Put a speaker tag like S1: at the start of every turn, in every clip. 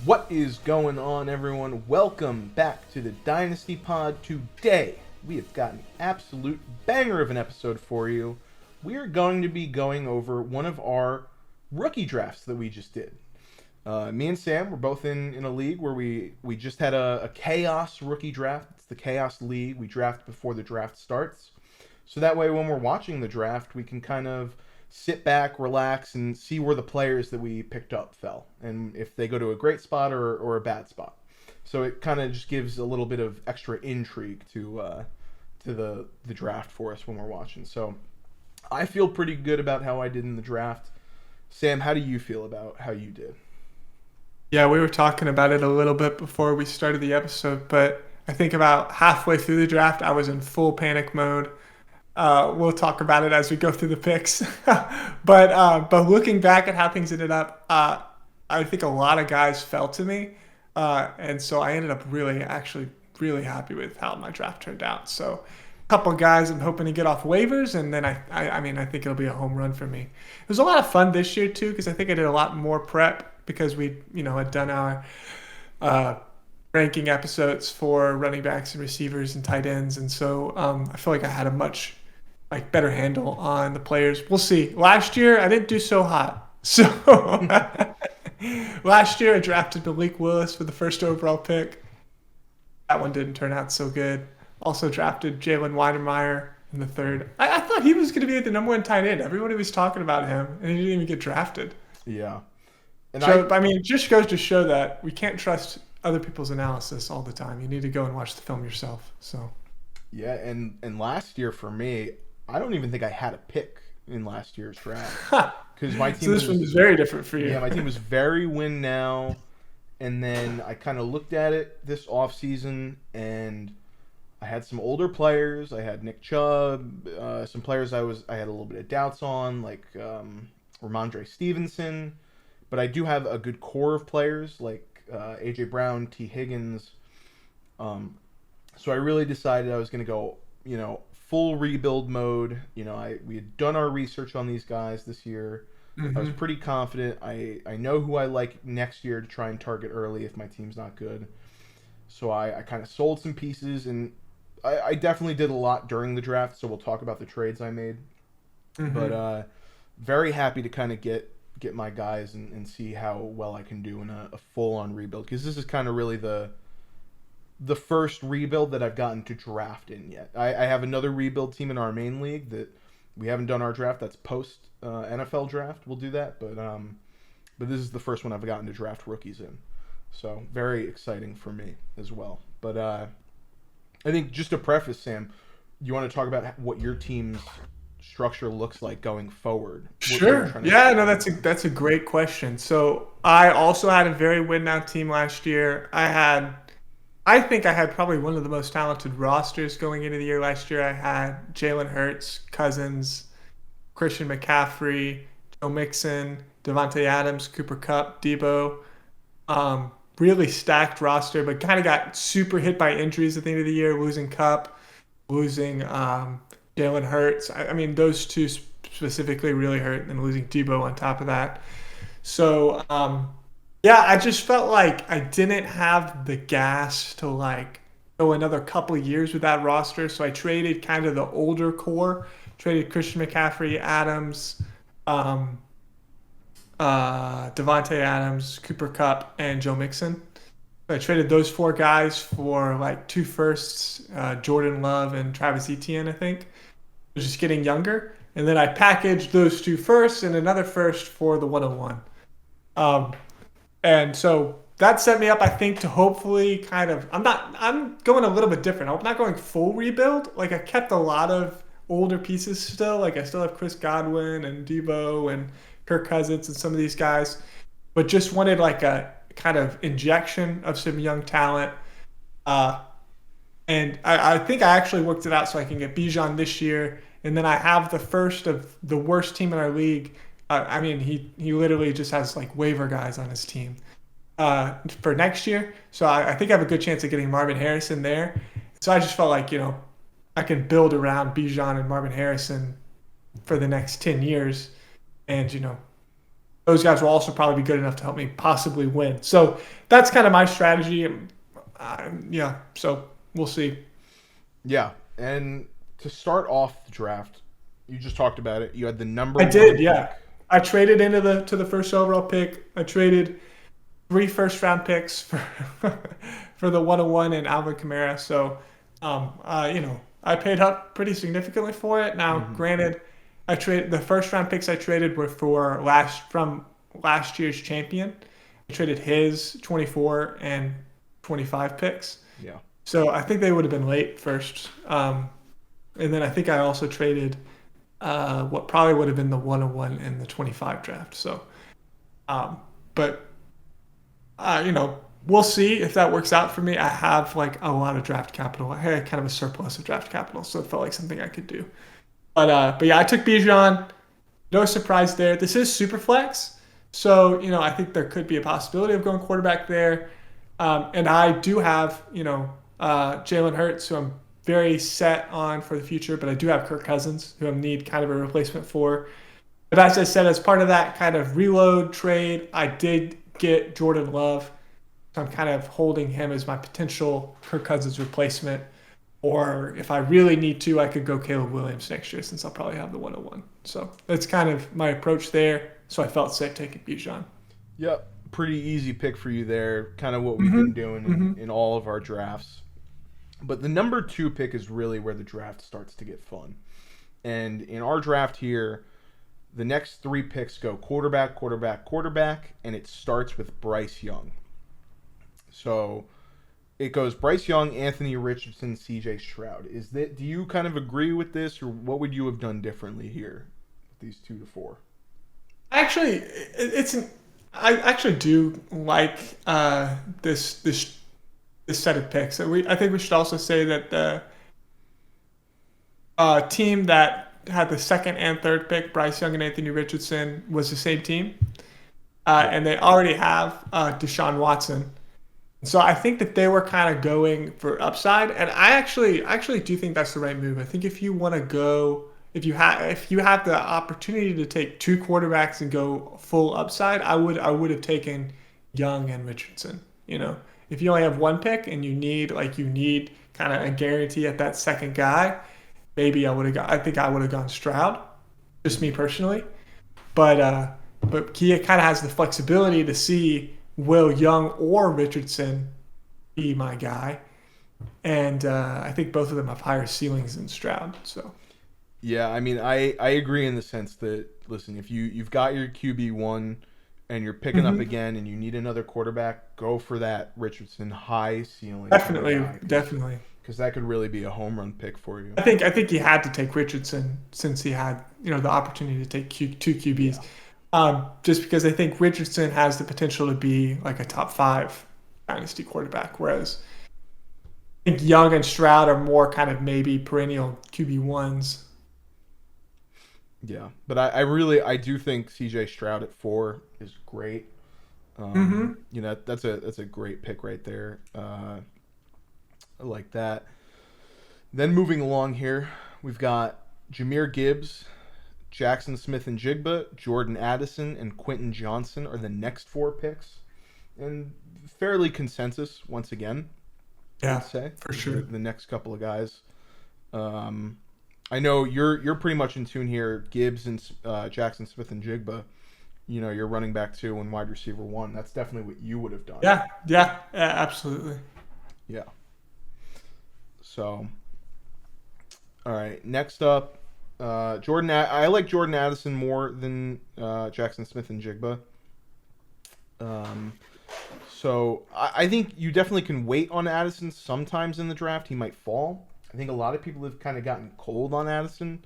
S1: What is going on, everyone? Welcome back to the Dynasty Pod. Today, we have got an absolute banger of an episode for you. We are going to be going over one of our rookie drafts that we just did. Me and Sam were both in a league where we just had a chaos rookie draft. It's the Chaos League. We draft before the draft starts. So that way, when we're watching the draft, we can kind of sit back, relax, and see where the players that we picked up fell, and if they go to a great spot or a bad spot. So it kind of just gives a little bit of extra intrigue to the draft for us when we're watching. So I feel pretty good about how I did in the draft. Sam, how do you feel about how you did?
S2: Yeah, we were talking about it a little bit before we started the episode, but I think about halfway through the draft, I was in full panic mode. We'll talk about it as we go through the picks. but looking back at how things ended up, I think a lot of guys fell to me. And so I ended up really happy with how my draft turned out. So a couple of guys I'm hoping to get off waivers, and then I think it'll be a home run for me. It was a lot of fun this year too, because I think I did a lot more prep because we had done our ranking episodes for running backs and receivers and tight ends. And so I feel like I had a much better handle on the players. We'll see. Last year, I didn't do so hot. So last year, I drafted Malik Willis for the first overall pick. That one didn't turn out so good. Also drafted Jalen Weidemeyer in the third. I thought he was going to be the number one tight end. Everybody was talking about him, and he didn't even get drafted.
S1: Yeah.
S2: And so, it just goes to show that we can't trust other people's analysis all the time. You need to go and watch the film yourself. So
S1: yeah, and last year for me, I don't even think I had a pick in last year's draft because my team.
S2: So this one was very different for you.
S1: Yeah, my team was very win now, and then I kind of looked at it this offseason, and I had some older players. I had Nick Chubb, some players I had a little bit of doubts on, like Ramondre Stevenson, but I do have a good core of players like A.J. Brown, T. Higgins. So I really decided I was going to go, full rebuild mode. We had done our research on these guys this year. Mm-hmm. I was pretty confident. I know who I like next year to try and target early if my team's not good. So I kind of sold some pieces, and I definitely did a lot during the draft, so we'll talk about the trades I made. Mm-hmm. But very happy to kind of get my guys and see how well I can do in a full-on rebuild, because this is kind of really the first rebuild that I've gotten to draft in yet. I have another rebuild team in our main league that we haven't done our draft. That's post NFL draft. We'll do that, but this is the first one I've gotten to draft rookies in. So very exciting for me as well. But I think just to preface, Sam, you want to talk about what your team's structure looks like going forward?
S2: Sure. Yeah, no, that's a great question. So I also had a very win-now team last year. I think I had probably one of the most talented rosters going into the year last year. I had Jalen Hurts, Cousins, Christian McCaffrey, Joe Mixon, Devontae Adams, Cooper Kupp, Debo. Really stacked roster, but kind of got super hit by injuries at the end of the year, losing Kupp, losing Jalen Hurts. I mean, those two specifically really hurt, and then losing Debo on top of that. So, yeah, I just felt like I didn't have the gas to go another couple of years with that roster. So I traded kind of the older core, traded Christian McCaffrey, Adams, Devontae Adams, Cooper Kupp, and Joe Mixon. I traded those four guys for 2 firsts, Jordan Love and Travis Etienne, I think. Just getting younger. And then I packaged those 2 firsts and another first for the 101. And so that set me up, I think, to hopefully I'm going a little bit different. I'm not going full rebuild. I kept a lot of older pieces still. I still have Chris Godwin and Debo and Kirk Cousins and some of these guys, but just wanted a kind of injection of some young talent. And I think I actually worked it out so I can get Bijan this year. And then I have the first of the worst team in our league. He literally just has waiver guys on his team for next year. So I think I have a good chance of getting Marvin Harrison there. So I just felt I can build around Bijan and Marvin Harrison for the next 10 years. And, those guys will also probably be good enough to help me possibly win. So that's kind of my strategy. Yeah, so we'll see.
S1: Yeah, and to start off the draft, you just talked about it. You had the number
S2: I
S1: one
S2: did,
S1: pick.
S2: yeah. I traded into the first overall pick. I traded 3 first round picks for for the 101 and Alvin Kamara. So, I paid up pretty significantly for it. Now,
S1: Hmm.
S2: granted, I traded the first round picks I traded were for last year's champion. I traded his 24 and 25 picks.
S1: Yeah.
S2: So I think they would have been late first. And then I think I also traded what probably would have been the 101 and the 25 draft. So, but we'll see if that works out for me. I have like a lot of draft capital. I had kind of a surplus of draft capital, so it felt like something I could do. But yeah, I took Bijan. No surprise there. This is super flex, so I think there could be a possibility of going quarterback there. And I do have Jalen Hurts, who I'm very set on for the future, but I do have Kirk Cousins, who I need kind of a replacement for. But as I said, as part of that kind of reload trade, I did get Jordan Love. So I'm kind of holding him as my potential Kirk Cousins replacement. Or if I really need to, I could go Caleb Williams next year since I'll probably have the 101. So that's kind of my approach there. So I felt safe taking Bijan.
S1: Yep. Pretty easy pick for you there. Kind of what we've been
S2: Mm-hmm.
S1: doing
S2: Mm-hmm.
S1: in all of our drafts. But the number two pick is really where the draft starts to get fun. And in our draft here, the next three picks go quarterback, quarterback, quarterback, and it starts with Bryce Young. So it goes Bryce Young, Anthony Richardson, C.J. Stroud. Do you kind of agree with this, or what would you have done differently here with these 2 to 4?
S2: Actually, I actually do like this set of picks. I think we should also say that the team that had the second and third pick, Bryce Young and Anthony Richardson, was the same team,
S1: Yeah.
S2: and they already have Deshaun Watson. So I think that they were kind of going for upside, and I actually do think that's the right move. I think if you want to go, if you have the opportunity to take 2 quarterbacks and go full upside, I would have taken Young and Richardson. If you only have one pick and you need kind of a guarantee at that second guy, maybe I think I would have gone Stroud, just me personally. But Kia kind of has the flexibility to see will Young or Richardson be my guy, and I think both of them have higher ceilings than Stroud. So
S1: Yeah, I mean, I agree in the sense that, listen, if you've got your QB1 and you're picking up
S2: hmm
S1: again and you need another quarterback, go for that Richardson high ceiling kind of
S2: definitely,
S1: guy,
S2: definitely.
S1: because that could really be a home run pick for you.
S2: I think he had to take Richardson since he had the opportunity to take two QBs.
S1: Yeah.
S2: Just because I think Richardson has the potential to be like a top 5 dynasty quarterback, whereas I think Young and Stroud are more kind of maybe perennial QB1s.
S1: Yeah, but I do think C.J. Stroud at 4 is great.
S2: Mm-hmm.
S1: That's a great pick right there. I like that. Then moving along here, we've got Jahmyr Gibbs, Jackson Smith and Jigba, Jordan Addison, and Quentin Johnson are the next 4 picks, and fairly consensus once again. I'd
S2: Yeah,
S1: say
S2: for
S1: the,
S2: sure.
S1: the next couple of guys. Um, I know you're pretty much in tune here. Gibbs and Jackson Smith and Jigba. You're running back 2 and wide receiver 1. That's definitely what you would have done.
S2: Yeah, yeah, yeah, absolutely.
S1: Yeah. So, all right. Next up, Jordan. I like Jordan Addison more than Jackson Smith and Jigba. Um, so I think you definitely can wait on Addison sometimes in the draft. He might fall. I think a lot of people have kind of gotten cold on Addison.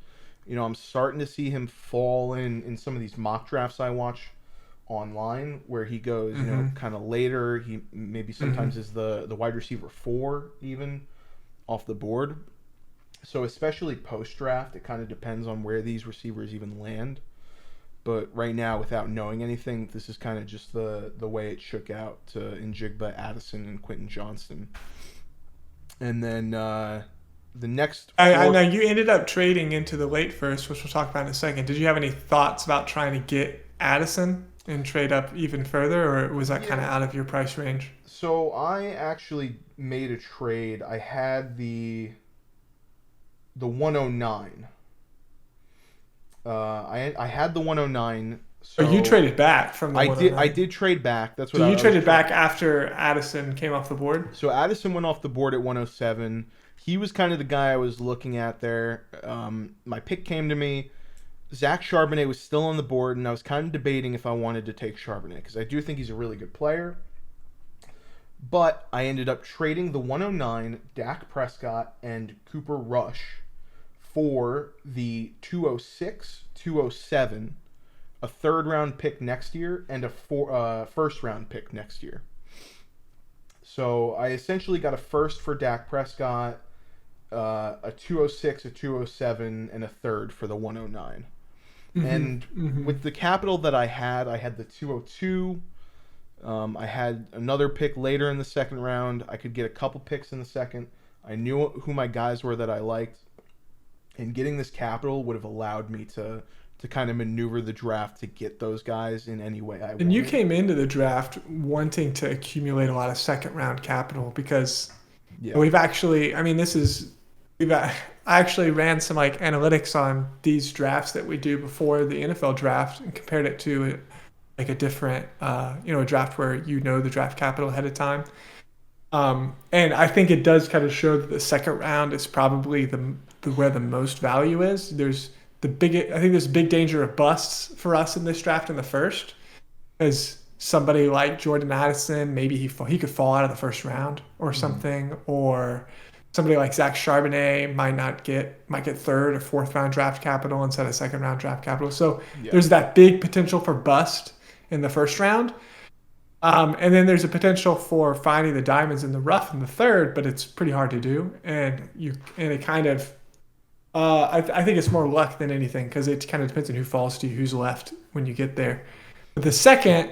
S1: I'm starting to see him fall in some of these mock drafts I watch online where he goes,
S2: Mm-hmm.
S1: kind of later. He maybe
S2: Mm-hmm.
S1: sometimes is the wide receiver 4 even off the board. So especially post draft, it kind of depends on where these receivers even land. But right now, without knowing anything, this is kind of just the way it shook out to Njigba, Addison, and Quentin Johnston. And then the next
S2: I
S1: four.
S2: know you ended up trading into the late first, which we'll talk about in a second. Did you have any thoughts about trying to get Addison and trade up even further, or was that kind of
S1: Yeah.
S2: out of your price range?
S1: So I actually made a trade. I had the 109. I had the 109.
S2: Or you
S1: So
S2: traded back from the
S1: I
S2: 109.
S1: did trade back. That's
S2: So
S1: what
S2: you
S1: I was
S2: traded
S1: trying.
S2: back after Addison came off the board?
S1: So Addison went off the board at 107. He was kind of the guy I was looking at there. My pick came to me. Zach Charbonnet was still on the board, and I was kind of debating if I wanted to take Charbonnet because I do think he's a really good player. But I ended up trading the 109, Dak Prescott, and Cooper Rush for the 206, 207, a third round pick next year, and a first round pick next year. So I essentially got a first for Dak Prescott, a 206, a 207, and a third for the 109.
S2: Mm-hmm.
S1: And
S2: Mm-hmm.
S1: with the capital that I had the 202. I had another pick later in the second round. I could get a couple picks in the second. I knew who my guys were that I liked. And getting this capital would have allowed me to kind of maneuver the draft to get those guys in any way I
S2: And you
S1: wanted.
S2: came into the draft wanting to accumulate a lot of second round capital because
S1: Yeah.
S2: we've actually, I mean, I actually ran some like analytics on these drafts that we do before the NFL draft and compared it to like a different, a draft where you know the draft capital ahead of time. And I think it does kind of show that the second round is probably the where the most value is. I think there's a big danger of busts for us in this draft in the first, as somebody like Jordan Addison, maybe he could fall out of the first round or
S1: Mm-hmm.
S2: something, or somebody like Zach Charbonnet might get third or fourth round draft capital instead of second round draft capital. So
S1: Yeah.
S2: there's that big potential for bust in the first round. And then there's a potential for finding the diamonds in the rough in the third, but it's pretty hard to do. And it kind of I think it's more luck than anything because it kind of depends on who falls to you, who's left when you get there. But the second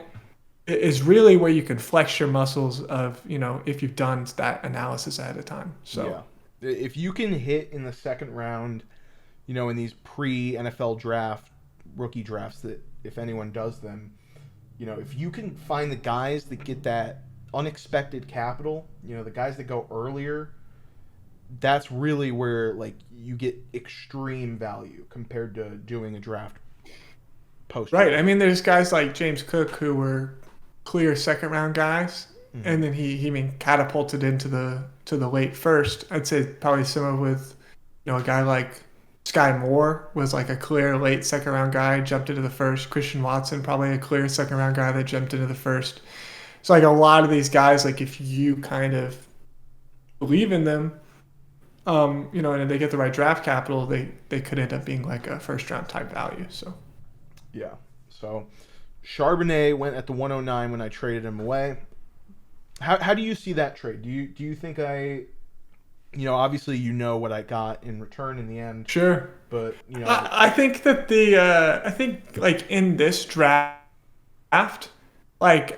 S2: is really where you can flex your muscles of, if you've done that analysis ahead of time. So,
S1: Yeah. If you can hit in the second round, in these pre NFL draft, rookie drafts, that if anyone does them, if you can find the guys that get that unexpected capital, the guys that go earlier, that's really where like you get extreme value compared to doing a draft post
S2: right. I
S1: draft.
S2: mean, there's guys like James Cook who were clear second round guys,
S1: Hmm.
S2: and then he I mean, catapulted into the late first. I'd say probably similar with, a guy like Sky Moore was like a clear late second round guy, jumped into the first. Christian Watson, probably a clear second round guy that jumped into the first. So like a lot of these guys, like if you kind of believe in them, and they get the right draft capital, they could end up being like a first round type value. So
S1: Yeah. So Charbonnet went at the 109 when I traded him away. How do you see that trade? Do you think obviously what I got in return in the end,
S2: sure.
S1: but
S2: I think that I think like in this draft, like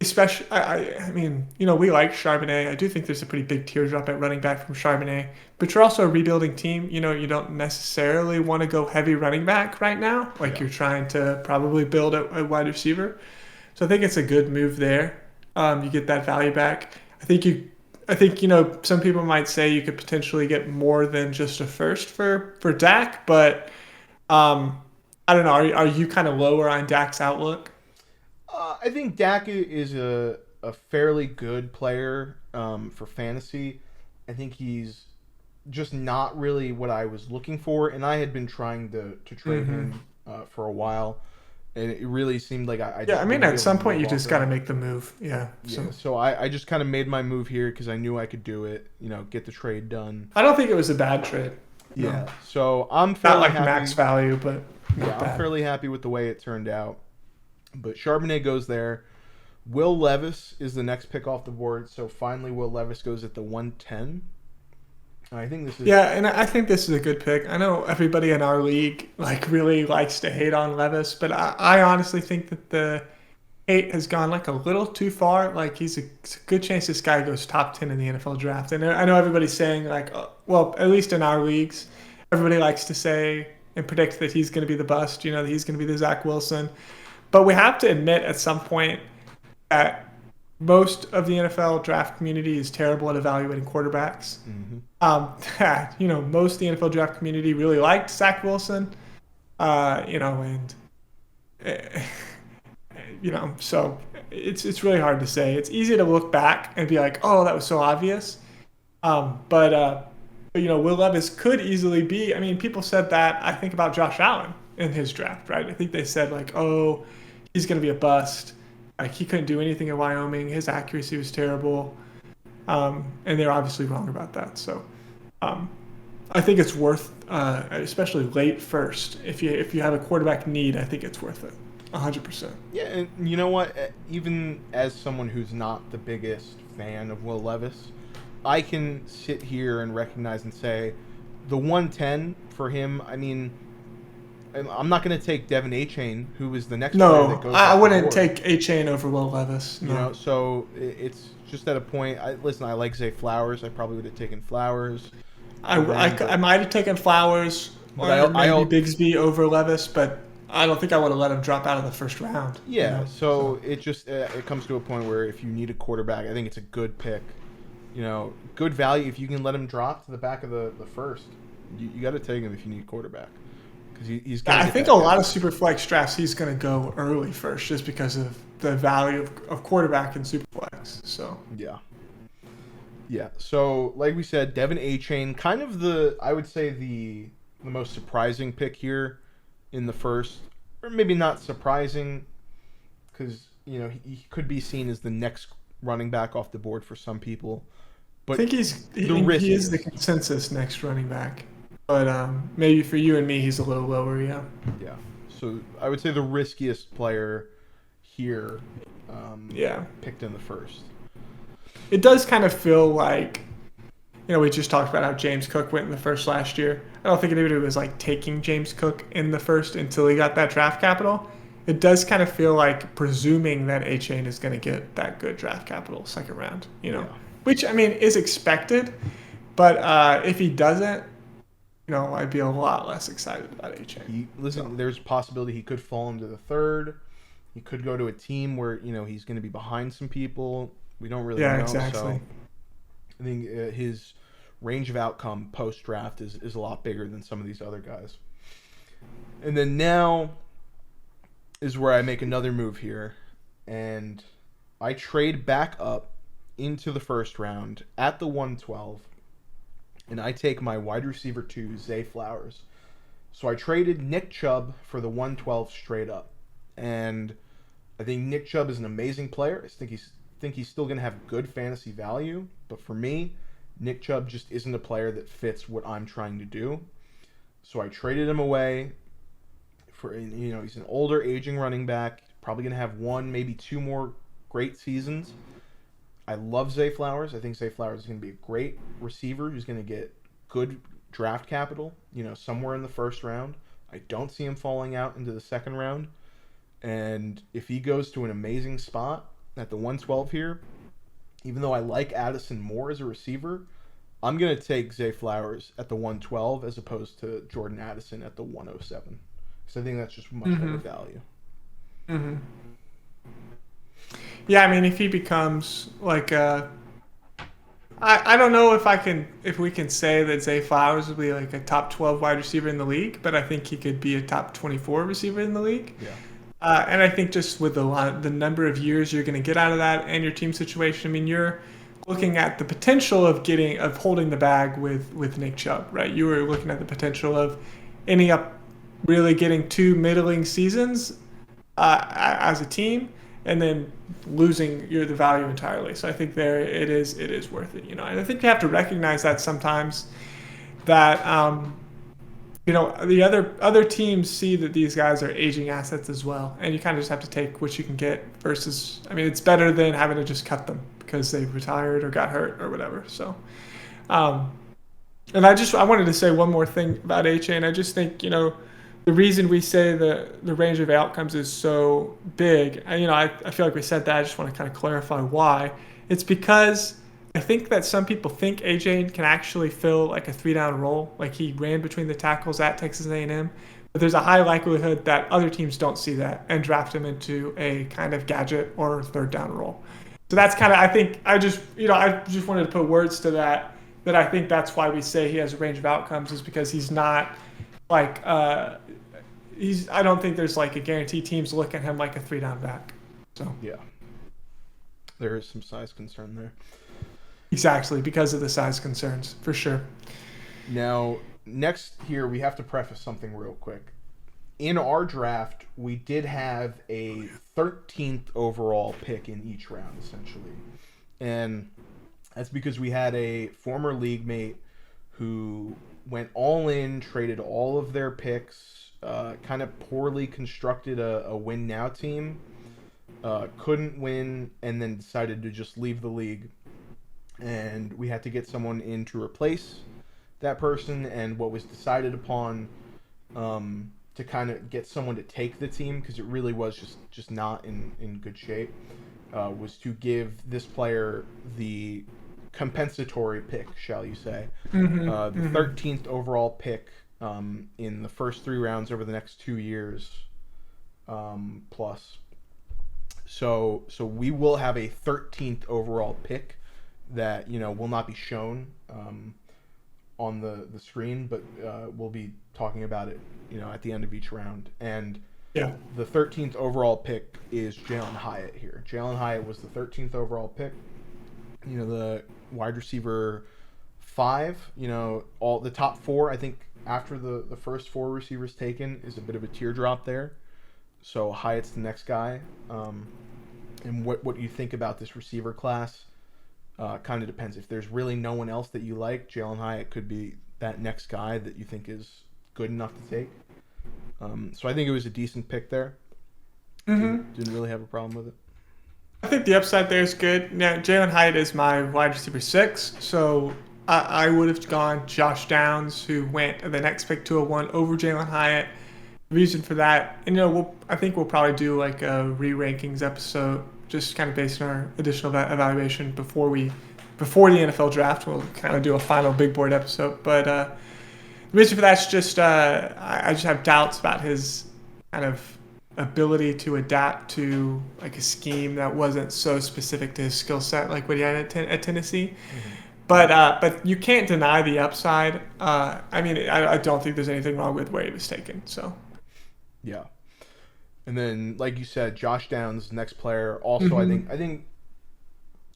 S2: especially I mean, we like Charbonnet. I do think there's a pretty big teardrop at running back from Charbonnet, but you're also a rebuilding team. You don't necessarily want to go heavy running back right now. Like
S1: yeah.
S2: you're trying to probably build a wide receiver. So I think it's a good move there. You get that value back. I think some people might say you could potentially get more than just a first for Dak, but I don't know. Are you kind of lower on Dak's outlook?
S1: I think Dak is a fairly good player for fantasy. I think he's just not really what I was looking for, and I had been trying to trade
S2: Hmm.
S1: him for a while, and it really seemed like I
S2: Yeah,
S1: just
S2: I mean,
S1: wouldn't be
S2: at
S1: able to
S2: some point
S1: move
S2: you
S1: off
S2: just got to
S1: him.
S2: make the move. Yeah.
S1: Yeah,
S2: So
S1: so I just kind of made my move here because I knew I could do it, get the trade done.
S2: I don't think it was a bad trade. No,
S1: Yeah, so I'm
S2: not
S1: fairly
S2: like
S1: happy.
S2: max value, but
S1: Yeah,
S2: not
S1: I'm
S2: bad.
S1: fairly happy with the way it turned out. But Charbonnet goes there. Will Levis is the next pick off the board. So finally, Will Levis goes at the 110. I think this is.
S2: Yeah, and I think this is a good pick. I know everybody in our league like really likes to hate on Levis, but I honestly think that the hate has gone like a little too far. Like it's a good chance this guy goes top 10 in the NFL draft. And I know everybody's saying like, well, at least in our leagues, everybody likes to say and predict that he's going to be the bust. That he's going to be the Zach Wilson. But we have to admit at some point that most of the NFL draft community is terrible at evaluating quarterbacks.
S1: Mm-hmm.
S2: Most of the NFL draft community really liked Zach Wilson. And so it's really hard to say. It's easy to look back and be like, oh, that was so obvious. But Will Levis could easily be. I mean, people said that, I think, about Josh Allen in his draft, right? I think they said like, oh, he's going to be a bust. Like he couldn't do anything at Wyoming. His accuracy was terrible. And they're obviously wrong about that. So I think it's worth, especially late first, if you have a quarterback need, I think it's worth it. 100%.
S1: Yeah, and you know what? Even as someone who's not the biggest fan of Will Levis, I can sit here and recognize and say the 110 for him, I mean, I'm not going to take Devin Achane, who is the next player that goes.
S2: I wouldn't take Achane over Will Levis. No.
S1: So it's just at a point. I like Zay Flowers. I probably would have taken Flowers.
S2: I might have taken Flowers or maybe Bigsby over Levis, but I don't think I would have let him drop out of the first round.
S1: Yeah, so it just it comes to a point where if you need a quarterback, I think it's a good pick. Good value. If you can let him drop to the back of the first, you got to take him if you need a quarterback. Because he's.
S2: I think a lot of super flex drafts he's going to go early first, just because of the value of quarterback in super flex. So
S1: yeah. So like we said, Devin Achane, kind of I would say the most surprising pick here in the first, or maybe not surprising, because he could be seen as the next running back off the board for some people. But
S2: I think he is the consensus next running back. But maybe for you and me, he's a little lower, yeah.
S1: Yeah. So I would say the riskiest player here picked in the first.
S2: It does kind of feel like, we just talked about how James Cook went in the first last year. I don't think anybody was like taking James Cook in the first until he got that draft capital. It does kind of feel like presuming that Achane is going to get that good draft capital second round, which, I mean, is expected. But if he doesn't, I'd be a lot less excited about Achane.
S1: There's a possibility he could fall into the third. He could go to a team where, he's going to be behind some people. We don't really know.
S2: Yeah, exactly.
S1: So I think his range of outcome post-draft is a lot bigger than some of these other guys. And then now is where I make another move here, and I trade back up into the first round at the 112, and I take my wide receiver 2, Zay Flowers. So I traded Nick Chubb for the 112 straight up, and I think Nick Chubb is an amazing player. I think he's still going to have good fantasy value, but for me, Nick Chubb just isn't a player that fits what I'm trying to do. So I traded him away for, he's an older, aging running back, probably going to have one, maybe two more great seasons. I love Zay Flowers. I think Zay Flowers is going to be a great receiver who's going to get good draft capital, somewhere in the first round. I don't see him falling out into the second round. And if he goes to an amazing spot at the 112 here, even though I like Addison more as a receiver, I'm going to take Zay Flowers at the 112 as opposed to Jordan Addison at the 107. Because I think that's just much better value.
S2: Mm-hmm. Yeah, I mean, if he becomes like I don't know if we can say that Zay Flowers will be like a top 12 wide receiver in the league, but I think he could be a top 24 receiver in the league.
S1: Yeah.
S2: And I think just with the number of years you're going to get out of that and your team situation, I mean, you're looking at the potential of holding the bag with Nick Chubb, right? You were looking at the potential of ending up really getting 2 middling seasons as a team, and then losing the value entirely. So I think it is worth it, And I think you have to recognize that sometimes that the other teams see that these guys are aging assets as well, and you kind of just have to take what you can get versus, I mean, it's better than having to just cut them because they've retired or got hurt or whatever. So, and I wanted to say one more thing about Achane. I just think, the reason we say the range of outcomes is so big, and I feel like we said that. I just want to kind of clarify why. It's because I think that some people think AJ can actually fill like a 3 down role, like he ran between the tackles at Texas A&M. But there's a high likelihood that other teams don't see that and draft him into a kind of gadget or 3rd down role. So that's kind of, I think I just wanted to put words to that. That I think that's why we say he has a range of outcomes, is because he's not like I don't think there's like a guarantee teams look at him like a 3 down back. So
S1: Yeah, there is some size concern there.
S2: exactly, because of the size concerns, for sure.
S1: Now, next here, we have to preface something real quick. In our draft, we did have a 13th overall pick in each round, essentially. And that's because we had a former league mate who went all in, traded all of their picks, kind of poorly constructed a win now team, couldn't win, and then decided to just leave the league. And we had to get someone in to replace that person, and what was decided upon to kind of get someone to take the team, because it really was just not in good shape, was to give this player the compensatory pick, shall you say. The 13th overall pick in the first 3 rounds over the next 2 years plus. So we will have a 13th overall pick that will not be shown on the screen, but we'll be talking about it at the end of each round. And
S2: Yeah.
S1: the 13th overall pick is Jalen Hyatt here. Jalen Hyatt was the 13th overall pick. The wide receiver 5. All the top 4. I think after the first 4 receivers taken is a bit of a teardrop there. So Hyatt's the next guy. And what you think about this receiver class kind of depends. If there's really no one else that you like, Jalen Hyatt could be that next guy that you think is good enough to take. So I think it was a decent pick there. Didn't really have a problem with it.
S2: I think the upside there is good. Now, Jalen Hyatt is my wide receiver 6, so I would have gone Josh Downs, who went the next pick 201 over Jalen Hyatt. The reason for that, and I think we'll probably do like a re-rankings episode, just kind of based on our additional evaluation before the NFL draft. We'll kind of do a final big board episode, but the reason for that's just I just have doubts about his kind of ability to adapt to like a scheme that wasn't so specific to his skill set like what he had at Tennessee. But you can't deny the upside. I don't think there's anything wrong with where he was taken. So
S1: yeah. And then, like you said, Josh Downs, next player. Also, I think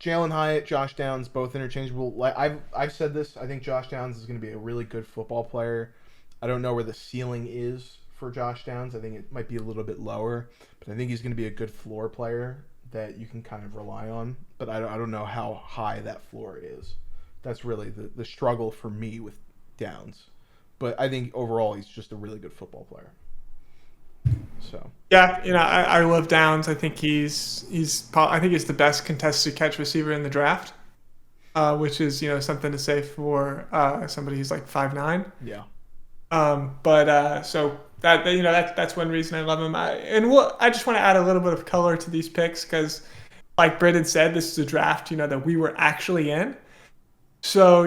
S1: Jalen Hyatt, Josh Downs, both interchangeable. Like I've said this, I think Josh Downs is going to be a really good football player. I don't know where the ceiling is for Josh Downs. I think it might be a little bit lower, but I think he's going to be a good floor player that you can kind of rely on. But I don't know how high that floor is. That's really the struggle for me with Downs. But I think overall he's just a really good football player. So
S2: yeah, I love Downs. I think he's the best contested catch receiver in the draft, which is something to say for somebody who's like 5'9".
S1: Yeah.
S2: So that's one reason I love him. I just want to add a little bit of color to these picks because, like Brendan said, this is a draft that we were actually in. So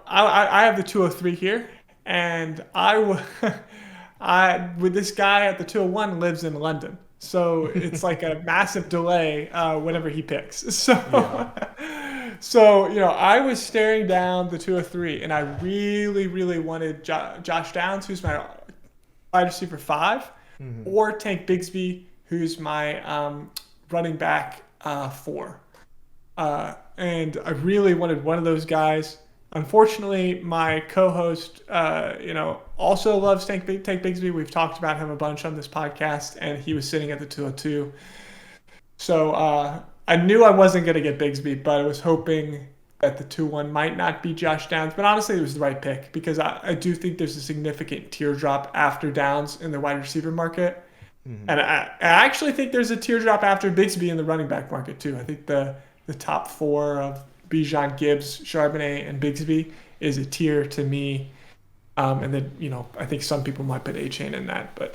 S2: I have the 203 here, and with this guy at the 201 lives in London, so it's like a massive delay whenever he picks. So, I was staring down the 203, and I really, really wanted Josh Downs, who's my wide receiver 5, or Tank Bigsby, who's my running back 4. And I really wanted one of those guys. Unfortunately, my co-host, also loves Tank Bigsby. We've talked about him a bunch on this podcast, and he was sitting at the 202. So I knew I wasn't going to get Bigsby, but I was hoping that the 2-1 might not be Josh Downs. But honestly, it was the right pick because I do think there's a significant teardrop after Downs in the wide receiver market. And I actually think there's a teardrop after Bigsby in the running back market, too. I think the top 4 of Bijan, Gibbs, Charbonnet, and Bigsby is a tier to me And then, I think some people might put A-Chain in that, but,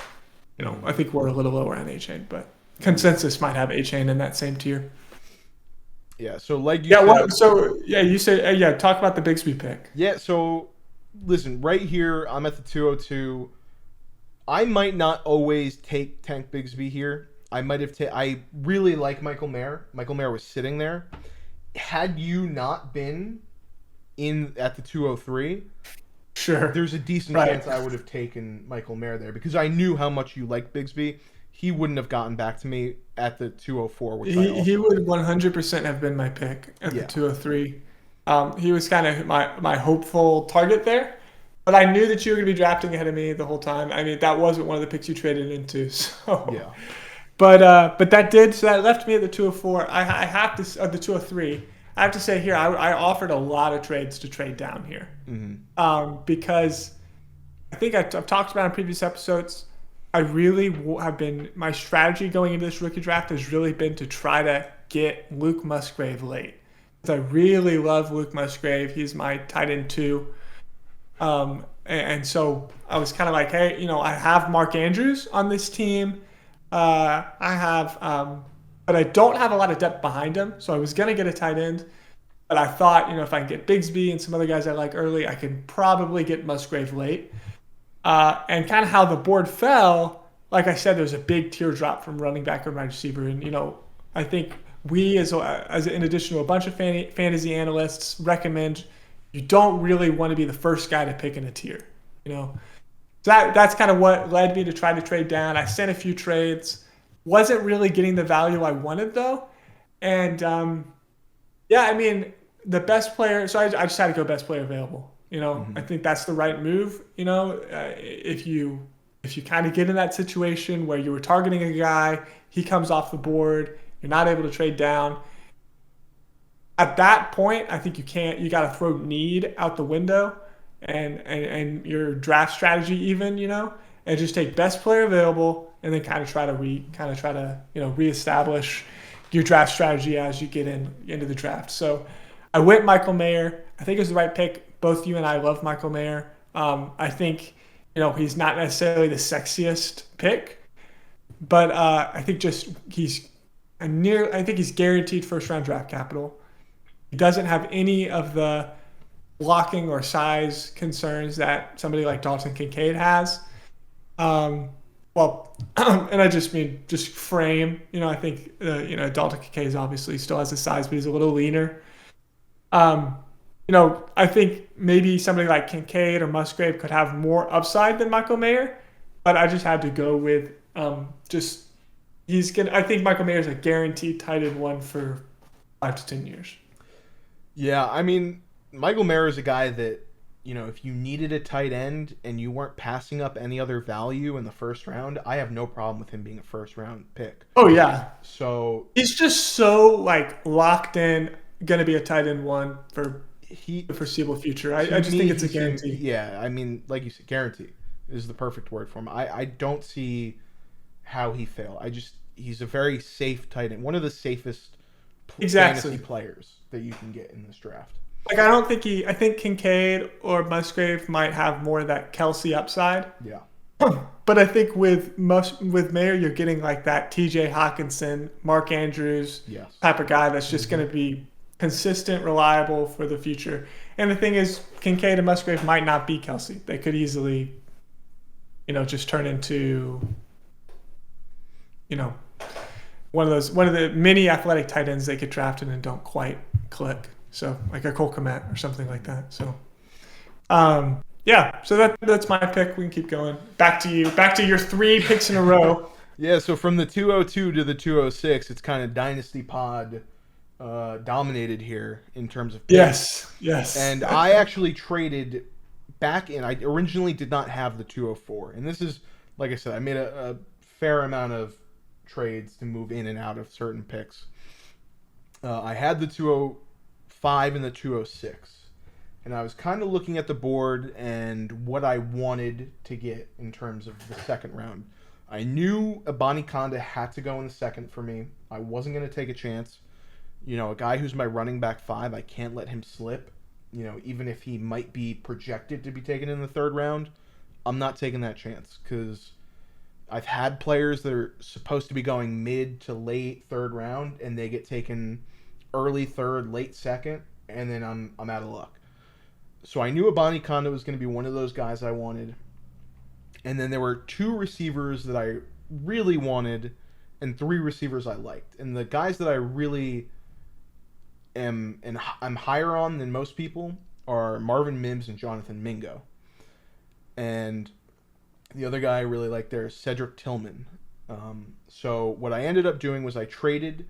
S1: Mhm.
S2: I think we're a little lower on A-Chain, but consensus might have A-Chain in that same tier.
S1: Yeah. So like you
S2: Yeah,
S1: said,
S2: yeah, you say, yeah, talk about the Bigsby pick.
S1: yeah. So listen, right here, I'm at the 202. I might not always take Tank Bigsby here. I might have. I really like Michael Mayer. Michael Mayer was sitting there. Had you not been in at the 203,
S2: Sure.
S1: there's a decent
S2: Right.
S1: chance I would have taken Michael Mayer there because I knew how much you liked Bigsby. He wouldn't have gotten back to me at the 204, which I
S2: He
S1: also
S2: would
S1: like.
S2: 100% have been my pick at the
S1: Yeah.
S2: 203. He was kind of my hopeful target there, but I knew that you were going to be drafting ahead of me the whole time. I mean, that wasn't one of the picks you traded into, so.
S1: Yeah.
S2: But that did, so that left me at the 204. I have to the 203. I have to say here, I offered a lot of trades to trade down here,
S1: Mm-hmm.
S2: because I think I've talked about in previous episodes. I really have been, my strategy going into this rookie draft has really been to try to get Luke Musgrave late. Because I really love Luke Musgrave. He's my tight end two. And so I was kind of like, hey, I have Mark Andrews on this team. I have, but I don't have a lot of depth behind him. So I was going to get a tight end. But I thought, if I can get Bigsby and some other guys I like early, I can probably get Musgrave late. And kind of how the board fell, like I said, there's a big teardrop from running back and wide receiver. And, I think we, as in addition to a bunch of fantasy analysts, recommend you don't really want to be the first guy to pick in a tier. So that's kind of what led me to try to trade down. I sent a few trades, wasn't really getting the value I wanted though. And yeah, I mean, the best player, so I just had to go best player available. I
S1: Mm-hmm.
S2: think that's the right move. If you kind of get in that situation where you were targeting a guy, he comes off the board, you're not able to trade down. At that point, I think you got to throw need out the window and your draft strategy even, and just take best player available and then kind of try to reestablish your draft strategy as you get into the draft. So I went Michael Mayer. I think it was the right pick. Both you and I love Michael Mayer. I think he's not necessarily the sexiest pick, but I think just I think he's guaranteed first round draft capital. He doesn't have any of the blocking or size concerns that somebody like Dalton Kincaid has. Well, and I just mean just frame. I think Dalton Kincaid obviously still has the size, but he's a little leaner. Um, I think maybe somebody like Kincaid or Musgrave could have more upside than Michael Mayer, but I just had to go with just he's gonna. I think Michael Mayer is a guaranteed tight end one for 5 to 10 years.
S1: Yeah, I mean, Michael Mayer is a guy that, if you needed a tight end and you weren't passing up any other value in the first round, I have no problem with him being a first round pick.
S2: Oh yeah,
S1: So
S2: he's just so like locked in, gonna be a tight end one for
S1: he,
S2: the foreseeable future.
S1: to
S2: I just
S1: me,
S2: think it's a
S1: he seemed,
S2: guarantee.
S1: yeah, I mean, like you said, guarantee is the perfect word for him. I don't see how he failed. He's a very safe tight end, one of the safest fantasy
S2: Exactly.
S1: players that you can get in this draft.
S2: Like I don't think I think Kincaid or Musgrave might have more of that Kelsey upside.
S1: Yeah.
S2: But I think with Mayer, you're getting like that T.J. Hawkinson, Mark Andrews
S1: Yes.
S2: type of guy that's just
S1: Mm-hmm.
S2: going to be consistent, reliable for the future. And the thing is, Kincaid and Musgrave might not be Kelsey. They could easily, just turn into, you know, one of the many athletic tight ends they get drafted and don't quite click. So like a Cole Kmet or something like that. So yeah, so that's my pick. We can keep going. Back to you. Back to your 3 picks in a row.
S1: Yeah, so from the 202 to the 206, it's kind of Dynasty Pod dominated here in terms of picks.
S2: Yes.
S1: And I actually traded back in. I originally did not have the 204. And this is, like I said, I made a fair amount of trades to move in and out of certain picks. I had the 205 and the 206. And I was kind of looking at the board and what I wanted to get in terms of the second round. I knew Abani Konda had to go in the second for me. I wasn't going to take a chance. A guy who's my running back 5, I can't let him slip. even if he might be projected to be taken in the third round, I'm not taking that chance because I've had players that are supposed to be going mid to late third round and they get taken early third, late second, and then I'm out of luck. So I knew Abanikanda was going to be one of those guys I wanted. And then there were 2 receivers that I really wanted and 3 receivers I liked. And the guys that I really I'm higher on than most people are Marvin Mims and Jonathan Mingo. And the other guy I really like there is Cedric Tillman. So what I ended up doing was I traded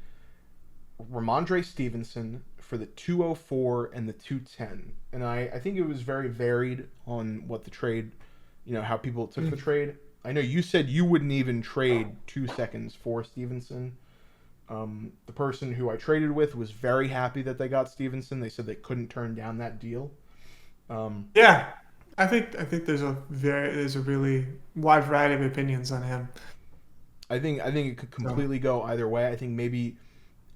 S1: Ramondre Stevenson for the 204 and the 210. And I think it was very varied on what the trade, how people took the trade. I know you said you wouldn't even trade 2 seconds for Stevenson. The person who I traded with was very happy that they got Stevenson. They said they couldn't turn down that deal.
S2: Yeah, I think there's a really wide variety of opinions on him.
S1: I think it could completely go either way. I think maybe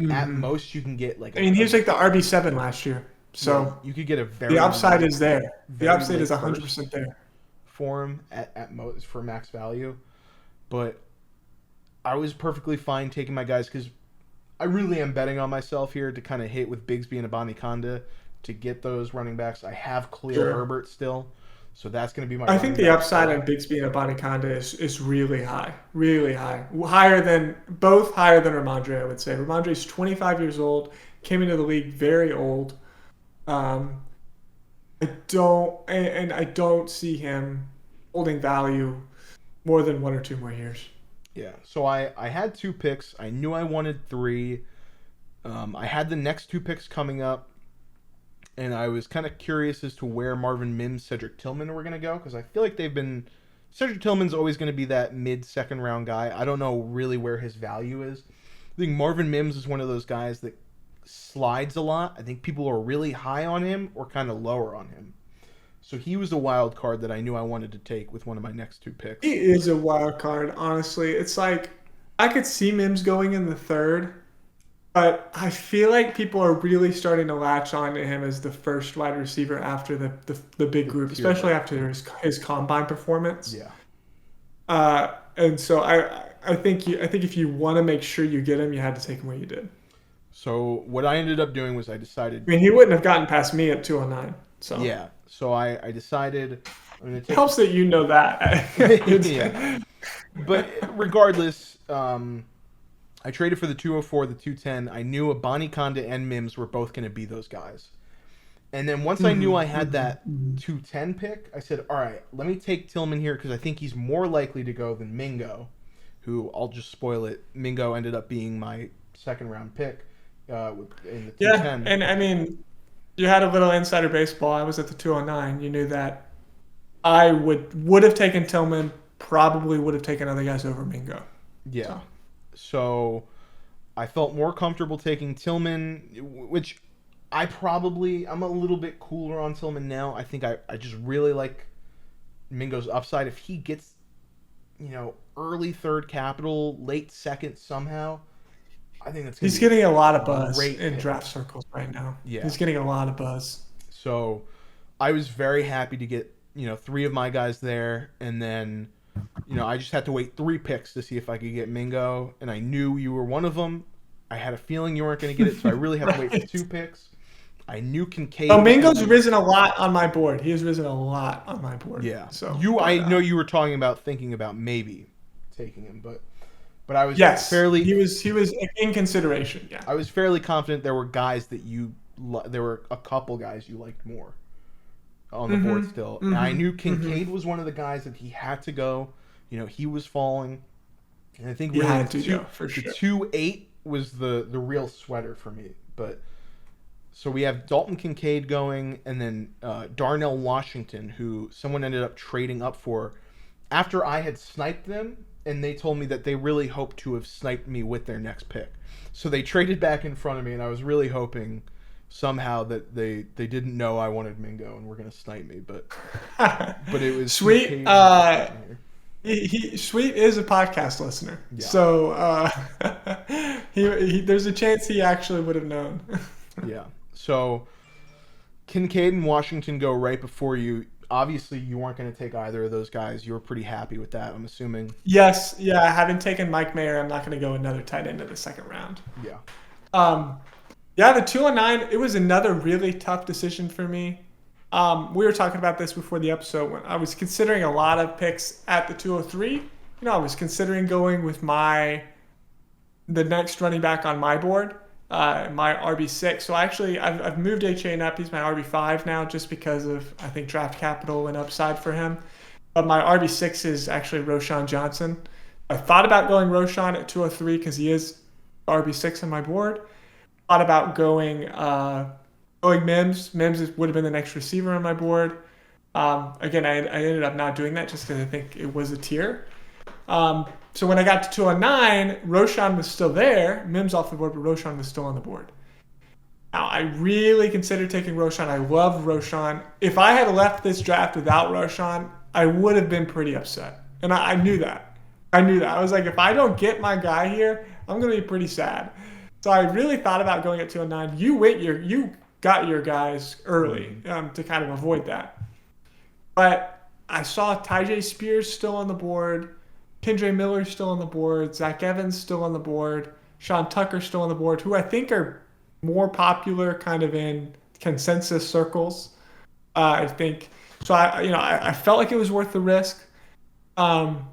S1: at most you can get
S2: he was like the RB7 last year, so
S1: you could get the
S2: upside is there. The upside is 100% there
S1: for him at most for max value, but I was perfectly fine taking my guys because I really am betting on myself here to kind of hit with Bigsby and Abanikanda to get those running backs. I have Khalil Herbert still, so that's going to be my.
S2: I think the upside on Bigsby and Abanikanda is really high, higher than Ramondre. I would say Ramondre's 25 years old, came into the league very old. I don't see him holding value more than 1 or 2 more years.
S1: Yeah, so I had 2 picks. I knew I wanted 3. I had the next 2 picks coming up, and I was kind of curious as to where Marvin Mims, Cedric Tillman were going to go because I feel like Cedric Tillman's always going to be that mid-second round guy. I don't know really where his value is. I think Marvin Mims is one of those guys that slides a lot. I think people are really high on him or kind of lower on him. So he was a wild card that I knew I wanted to take with one of my next 2 picks.
S2: He is a wild card, honestly. It's like I could see Mims going in the 3rd, but I feel like people are really starting to latch on to him as the first wide receiver after the big group, especially after his combine performance.
S1: Yeah.
S2: And so I think if you want to make sure you get him, you had to take him where you did.
S1: So what I ended up doing was I decided.
S2: I mean, he wouldn't have gotten past me at 209. So
S1: yeah. So I decided I'm going to take.
S2: It helps that you know that.
S1: Yeah. But regardless, I traded for the 204, the 210. I knew Abanikanda and Mims were both going to be those guys. And then once I knew I had that 210 pick, I said, all right, let me take Tillman here because I think he's more likely to go than Mingo, who I'll just spoil it. Mingo ended up being my 2nd round pick in the 210.
S2: Yeah, and I mean, you had a little insider baseball. I was at the 209. You knew that I would have taken Tillman, probably would have taken other guys over Mingo.
S1: Yeah. So I felt more comfortable taking Tillman, which I'm a little bit cooler on Tillman now. I think I just really like Mingo's upside. If he gets, early 3rd capital, late 2nd somehow, I think that's
S2: he's getting a lot of buzz in draft circles right now. Yeah. He's getting a lot of buzz.
S1: So I was very happy to get, 3 of my guys there. And then, I just had to wait 3 picks to see if I could get Mingo. And I knew you were one of them. I had a feeling you weren't going to get it. So I really had to wait for 2 picks. I knew Kincaid.
S2: Oh, Mingo's risen a lot on my board. He has risen a lot on my board.
S1: Yeah. So I know you were thinking about maybe taking him, but I was fairly.
S2: He was in consideration. Yeah.
S1: I was fairly confident there were guys that there were a couple guys you liked more on the board still. And I knew Kincaid was one of the guys that he had to go. He was falling, and I think really the 2-8 was the real sweater for me. But so we have Dalton Kincaid going, and then Darnell Washington, who someone ended up trading up for after I had sniped them, and they told me that they really hoped to have sniped me with their next pick. So they traded back in front of me, and I was really hoping somehow that they didn't know I wanted Mingo and were going to snipe me, but it was
S2: Sweet. Sweet is a podcast listener, so there's a chance he actually would have known.
S1: Yeah. So Kincaid and Washington go right before you. Obviously, you weren't going to take either of those guys. You were pretty happy with that, I'm assuming.
S2: Yes, yeah. Having taken Mike Mayer, I'm not going to go another tight end in the second round.
S1: Yeah.
S2: Um, yeah, the 209, it was another really tough decision for me. We were talking about this before the episode when I was considering a lot of picks at the 203. I was considering going with the next running back on my board, my RB6. So I've moved Achane up. He's my RB5 now just because of, I think, draft capital and upside for him. But my RB6 is actually Roshan Johnson. I thought about going Roshan at 203 because he is RB6 on my board. Thought about going Mims. Mims would have been the next receiver on my board. Again, I ended up not doing that just because I think it was a tier. So when I got to 209, Roshan was still there. Mims off the board, but Roshan was still on the board. Now, I really considered taking Roshan. I love Roshan. If I had left this draft without Roshan, I would have been pretty upset. And I knew that. I was like, if I don't get my guy here, I'm going to be pretty sad. So I really thought about going at 209. You got your guys early to kind of avoid that. But I saw Tyjae Spears still on the board. Kendre Miller still on the board. Zach Evans still on the board. Sean Tucker still on the board, who I think are more popular kind of in consensus circles. I think so. I felt like it was worth the risk. And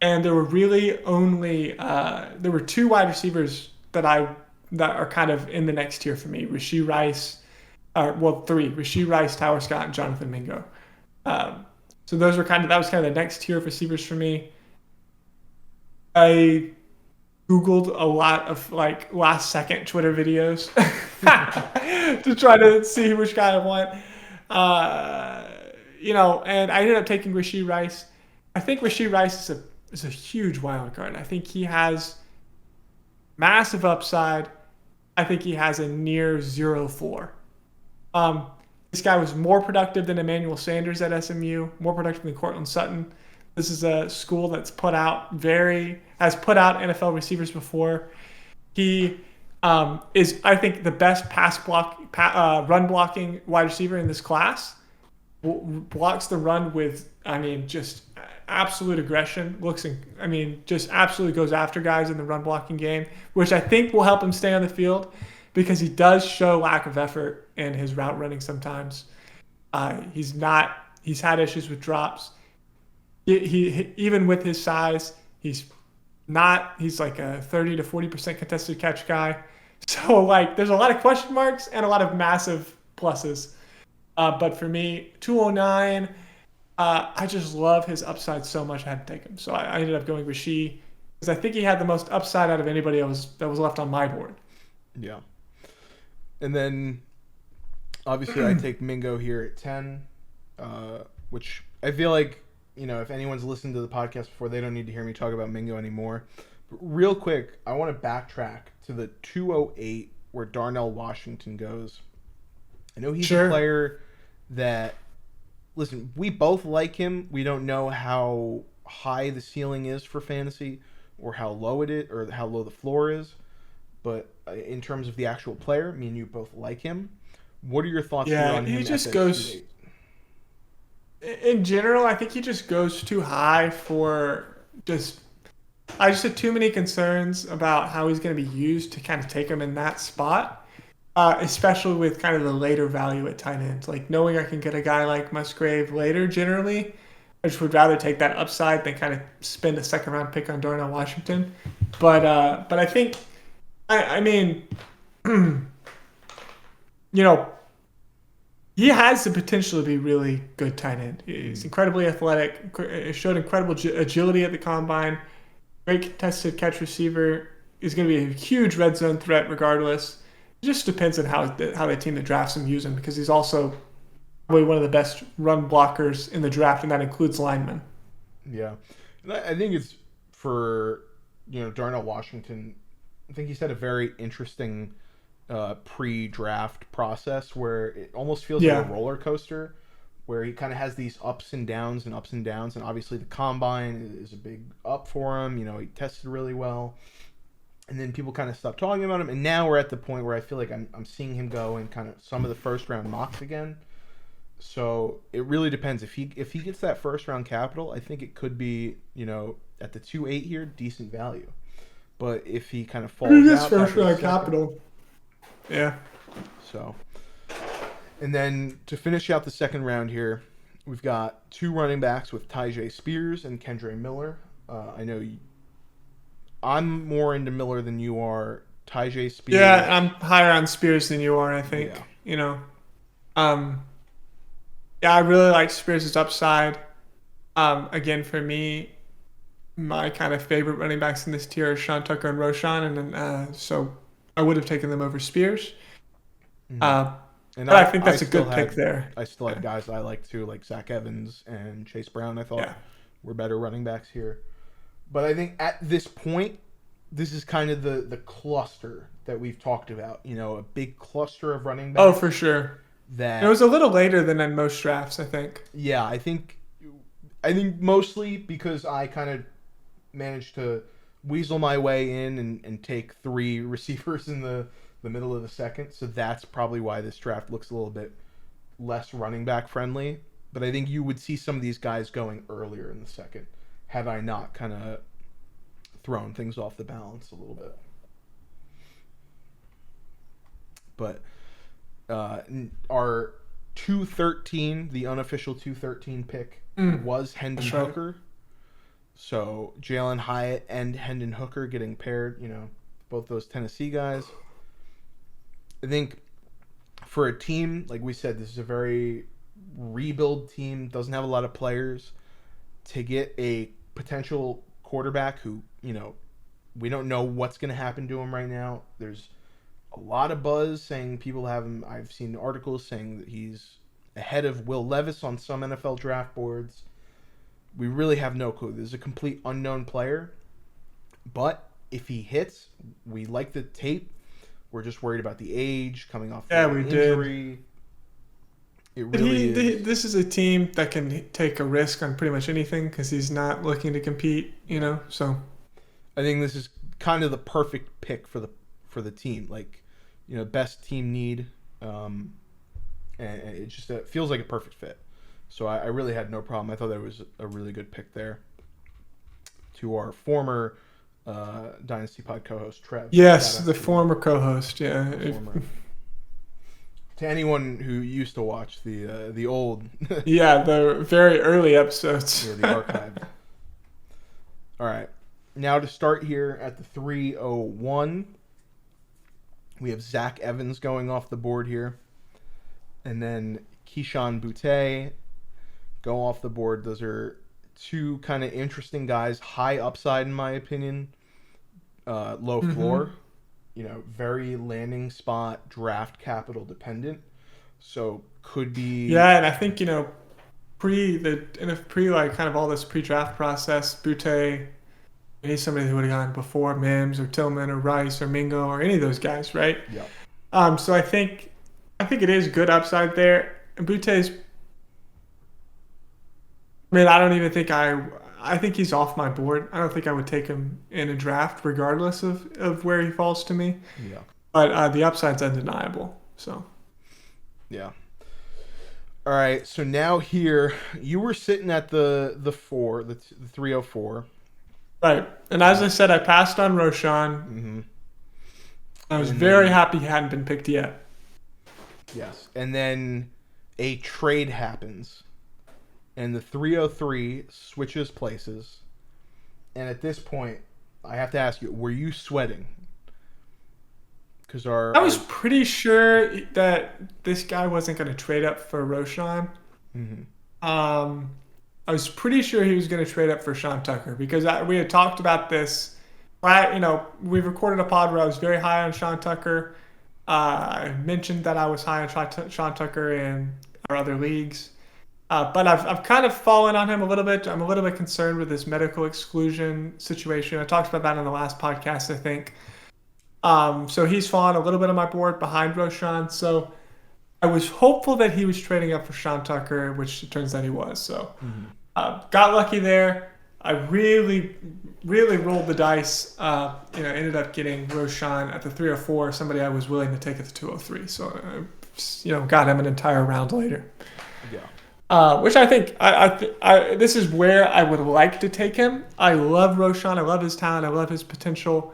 S2: there were really only there were two wide receivers that are kind of in the next tier for me. Rashee Rice, three: Rashee Rice, Tyler Scott, and Jonathan Mingo. So that was kind of the next tier of receivers for me. I Googled a lot of last second Twitter videos to try to see which guy I want. And I ended up taking Rashee Rice. I think Rashee Rice is a huge wild card. I think he has massive upside. I think he has a near 0 floor. This guy was more productive than Emmanuel Sanders at SMU, more productive than Cortland Sutton. This is a school that's has put out NFL receivers before. He is, I think, the best run blocking wide receiver in this class. Blocks the run with, just absolute aggression. Just absolutely goes after guys in the run blocking game, which I think will help him stay on the field because he does show lack of effort in his route running sometimes. He's had issues with drops. He even with his size, he's like a 30 to 40% contested catch guy. So there's a lot of question marks and a lot of massive pluses. But for me, 209, I just love his upside so much I had to take him. So I ended up going Rashee because I think he had the most upside out of anybody that was left on my board.
S1: Yeah. And then obviously I take Mingo here at 10, which I feel like, if anyone's listened to the podcast before, they don't need to hear me talk about Mingo anymore. But real quick, I want to backtrack to the 208 where Darnell Washington goes. I know he's a player that, listen, we both like him. We don't know how high the ceiling is for fantasy or how low it is or how low the floor is. But in terms of the actual player, me and you both like him. What are your thoughts on him?
S2: He just goes... In general, I think he just goes too high for I just had too many concerns about how he's going to be used to kind of take him in that spot, especially with kind of the later value at tight end. Knowing I can get a guy like Musgrave later, generally, I just would rather take that upside than kind of spend a second round pick on Darnell Washington. But I think, he has the potential to be really good tight end. He's incredibly athletic. Showed incredible agility at the combine. Great contested catch receiver. He's going to be a huge red zone threat regardless. It just depends on how the team that drafts him use him because he's also probably one of the best run blockers in the draft, and that includes linemen.
S1: Yeah. I think it's for, Darnell Washington. I think he's had a very interesting pre-draft process where it almost feels like a roller coaster where he kind of has these ups and downs, and obviously the combine is a big up for him. He tested really well, and then people kind of stopped talking about him, and now we're at the point where I feel like I'm seeing him go in kind of some of the first round mocks again. So it really depends if he gets that first round capital. I think it could be at the 2.8 here, decent value. But if he kind of falls
S2: This
S1: out,
S2: first round capital. Yeah.
S1: So, and then to finish out the second round here, we've got 2 running backs with Tyjae Spears and Kendre Miller. I know I'm more into Miller than you are. Tyjae Spears.
S2: Yeah, I'm higher on Spears than you are, I think.
S1: Yeah.
S2: Yeah, I really like Spears' upside. Again, for me, my kind of favorite running backs in this tier are Sean Tucker and Roshan, and then so I would have taken them over Spears.
S1: And
S2: but I think that's a good pick there.
S1: I still had guys I like too, like Zach Evans and Chase Brown. I thought were better running backs here. But I think at this point, this is kind of the cluster that we've talked about. A big cluster of running backs.
S2: Oh, for sure.
S1: That
S2: it was a little later than in most drafts, I think.
S1: Yeah, I think mostly because I kind of managed to weasel my way in and take 3 receivers in the middle of the second. So that's probably why this draft looks a little bit less running back friendly. But I think you would see some of these guys going earlier in the second had I not kind of thrown things off the balance a little bit. But our 213, the unofficial 213 pick was Hendon Hooker. So Jalen Hyatt and Hendon Hooker getting paired, both those Tennessee guys. I think for a team, like we said, this is a very rebuild team, doesn't have a lot of players. To get a potential quarterback who, we don't know what's going to happen to him right now. There's a lot of buzz saying people have him. I've seen articles saying that he's ahead of Will Levis on some NFL draft boards. We really have no clue. This is a complete unknown player. But if he hits, we like the tape. We're just worried about the age, coming off the injury. It really is.
S2: This is a team that can take a risk on pretty much anything because he's not looking to compete, so.
S1: I think this is kind of the perfect pick for the team. Like, best team need. And it just feels like a perfect fit. So I really had no problem. I thought that was a really good pick there. To our former Dynasty Pod co-host, Trev.
S2: Yes, the former co-host, yeah.
S1: To anyone who used to watch the old...
S2: yeah, the very early episodes.
S1: Yeah, the archive. All right. Now to start here at the 301, we have Zach Evans going off the board here. And then Keyshawn Boutte go off the board. Those are 2 kind of interesting guys. High upside, in my opinion. Low floor. Very landing spot, draft capital dependent. So could be...
S2: Yeah, and I think, kind of all this pre-draft process, Boutte, he's somebody who would have gone before Mims or Tillman or Rice or Mingo or any of those guys, right?
S1: Yeah.
S2: So I think it is good upside there. And Boutte's... I don't even think I think he's off my board. I don't think I would take him in a draft regardless of where he falls to me.
S1: Yeah.
S2: But the upside's undeniable. So.
S1: Yeah. All right. So now here, you were sitting at the 304.
S2: Right. And as I said, I passed on Roshan.
S1: Mm-hmm.
S2: I was very happy he hadn't been picked yet.
S1: Yes. And then a trade happens. And the 303 switches places. And at this point, I have to ask you, were you sweating? Because
S2: I was pretty sure that this guy wasn't going to trade up for Roshan.
S1: Mm-hmm.
S2: I was pretty sure he was going to trade up for Sean Tucker because we had talked about this. We recorded a pod where I was very high on Sean Tucker. I mentioned that I was high on Sean Tucker in our other leagues. But I've kind of fallen on him a little bit. I'm a little bit concerned with this medical exclusion situation. I talked about that in the last podcast, I think. So he's fallen a little bit on my board behind Roshan. So I was hopeful that he was trading up for Sean Tucker, which it turns out he was. So got lucky there. I really, really rolled the dice. Ended up getting Roshan at the 304, somebody I was willing to take at the 203. So, got him an entire round later.
S1: Yeah.
S2: Which I think this is where I would like to take him. I love Roshan. I love his talent. I love his potential.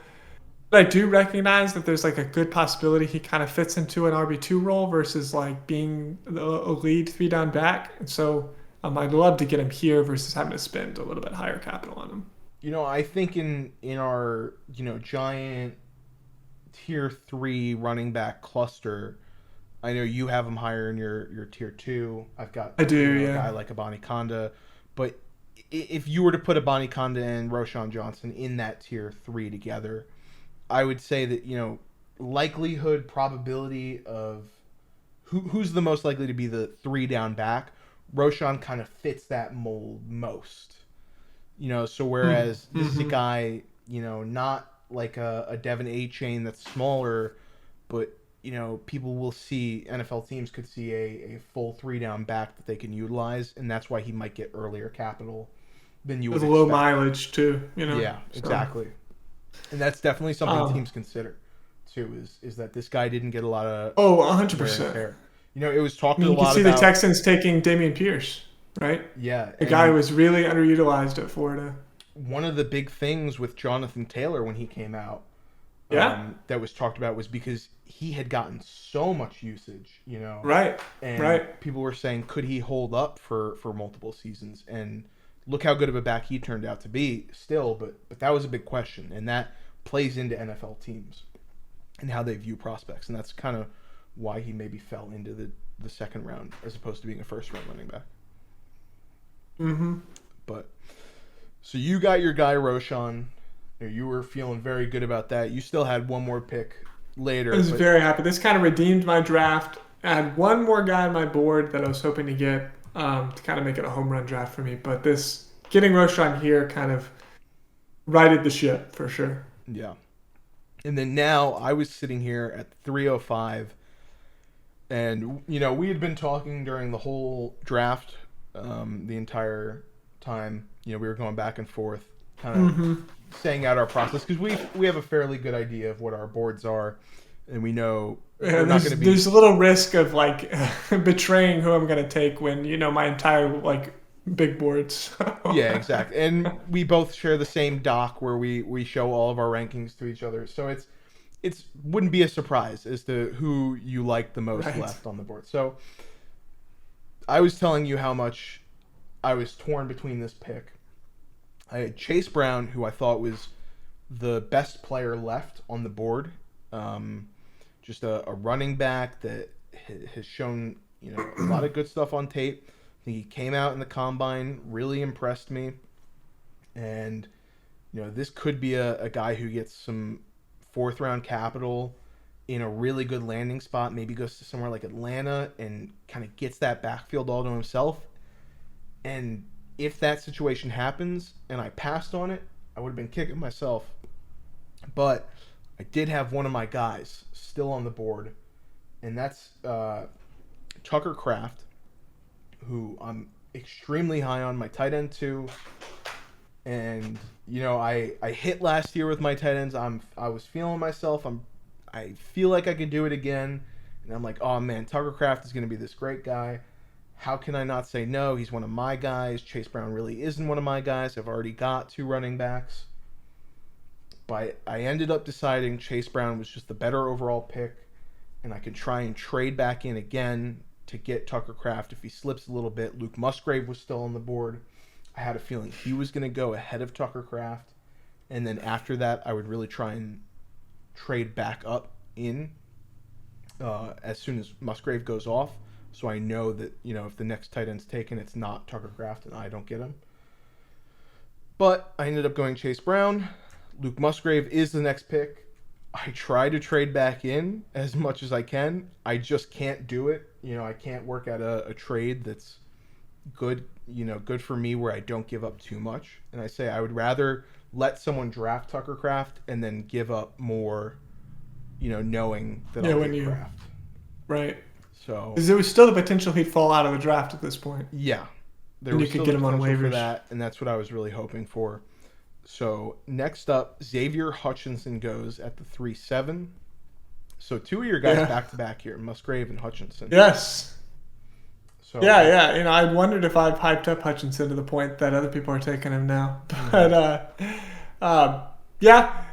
S2: But I do recognize that there's like a good possibility he kind of fits into an RB2 role versus like being a lead 3-down back. And so I'd love to get him here versus having to spend a little bit higher capital on him.
S1: I think in our giant tier 3 running back cluster, I know you have him higher in your tier 2. I've got
S2: I do,
S1: a
S2: yeah.
S1: guy like Abani Konda, but if you were to put Abani Konda and Roshan Johnson in that tier 3 together, I would say that likelihood, probability of who's the most likely to be the 3-down back, Roshan kind of fits that mold most. So whereas this is a guy, not like a Devin A. Chain that's smaller, but people will see, NFL teams could see a full 3-down back that they can utilize, and that's why he might get earlier capital than you would
S2: with
S1: expect.
S2: low mileage too.
S1: Yeah, exactly. And that's definitely something teams consider too. Is that this guy didn't get a lot of
S2: 100%.
S1: It was talked a lot about.
S2: You can see the Texans taking Dameon Pierce, right?
S1: Yeah,
S2: the guy was really underutilized at Florida.
S1: One of the big things with Jonathan Taylor when he came out, that was talked about was because he had gotten so much usage,
S2: Right.
S1: And
S2: right.
S1: people were saying, could he hold up for multiple seasons? And look how good of a back he turned out to be still, but that was a big question, and that plays into NFL teams and how they view prospects, and that's kind of why he maybe fell into the second round as opposed to being a first-round running back. But so you got your guy Roshan. You were feeling very good about that. You still had one more pick later.
S2: I was very happy. This kind of redeemed my draft. I had one more guy on my board that I was hoping to get to kind of make it a home run draft for me. But getting Roshan here kind of righted the ship for sure.
S1: Yeah. And then now I was sitting here at 305. And, we had been talking during the whole draft, the entire time. We were going back and forth, kind of saying out our process, because we have a fairly good idea of what our boards are, and we know we're not going to be.
S2: There's a little risk of like betraying who I'm going to take when my entire like big boards.
S1: Yeah, exactly. And we both share the same doc where we show all of our rankings to each other, so it's wouldn't be a surprise as to who you like the most left on the board. So I was telling you how much I was torn between this pick. I had Chase Brown, who I thought was the best player left on the board. Just a running back that has shown a lot of good stuff on tape. I think he came out in the combine, really impressed me. And this could be a guy who gets some fourth-round capital in a really good landing spot, maybe goes to somewhere like Atlanta and kind of gets that backfield all to himself. And if that situation happens and I passed on it, I would have been kicking myself. But I did have one of my guys still on the board, and that's Tucker Kraft, who I'm extremely high on, my tight end too. And I hit last year with my tight ends. I was feeling myself. I feel like I could do it again, and I'm like, oh man, Tucker Kraft is going to be this great guy. How can I not say no? He's one of my guys. Chase Brown really isn't one of my guys. I've already got 2 running backs. But I ended up deciding Chase Brown was just the better overall pick, and I could try and trade back in again to get Tucker Kraft if he slips a little bit. Luke Musgrave was still on the board. I had a feeling he was going to go ahead of Tucker Kraft, and then after that, I would really try and trade back up in as soon as Musgrave goes off. So I know that, if the next tight end's taken, it's not Tucker Kraft and I don't get him. But I ended up going Chase Brown. Luke Musgrave is the next pick. I try to trade back in as much as I can. I just can't do it. I can't work at a trade that's good, good for me where I don't give up too much. And I say I would rather let someone draft Tucker Kraft and then give up more, knowing that I'll get Kraft.
S2: Right.
S1: So
S2: because there was still the potential he'd fall out of the draft at this point.
S1: Yeah. there
S2: And
S1: was
S2: you could
S1: still
S2: get
S1: the
S2: him on
S1: potential for
S2: waivers.
S1: that, and that's what I was really hoping for. So next up, Xavier Hutchinson goes at the 3-7. So two of your guys
S2: Yeah.
S1: back to back here, Musgrave and Hutchinson.
S2: Yes.
S1: So
S2: Yeah, yeah. I wondered if I've hyped up Hutchinson to the point that other people are taking him now. But um, yeah,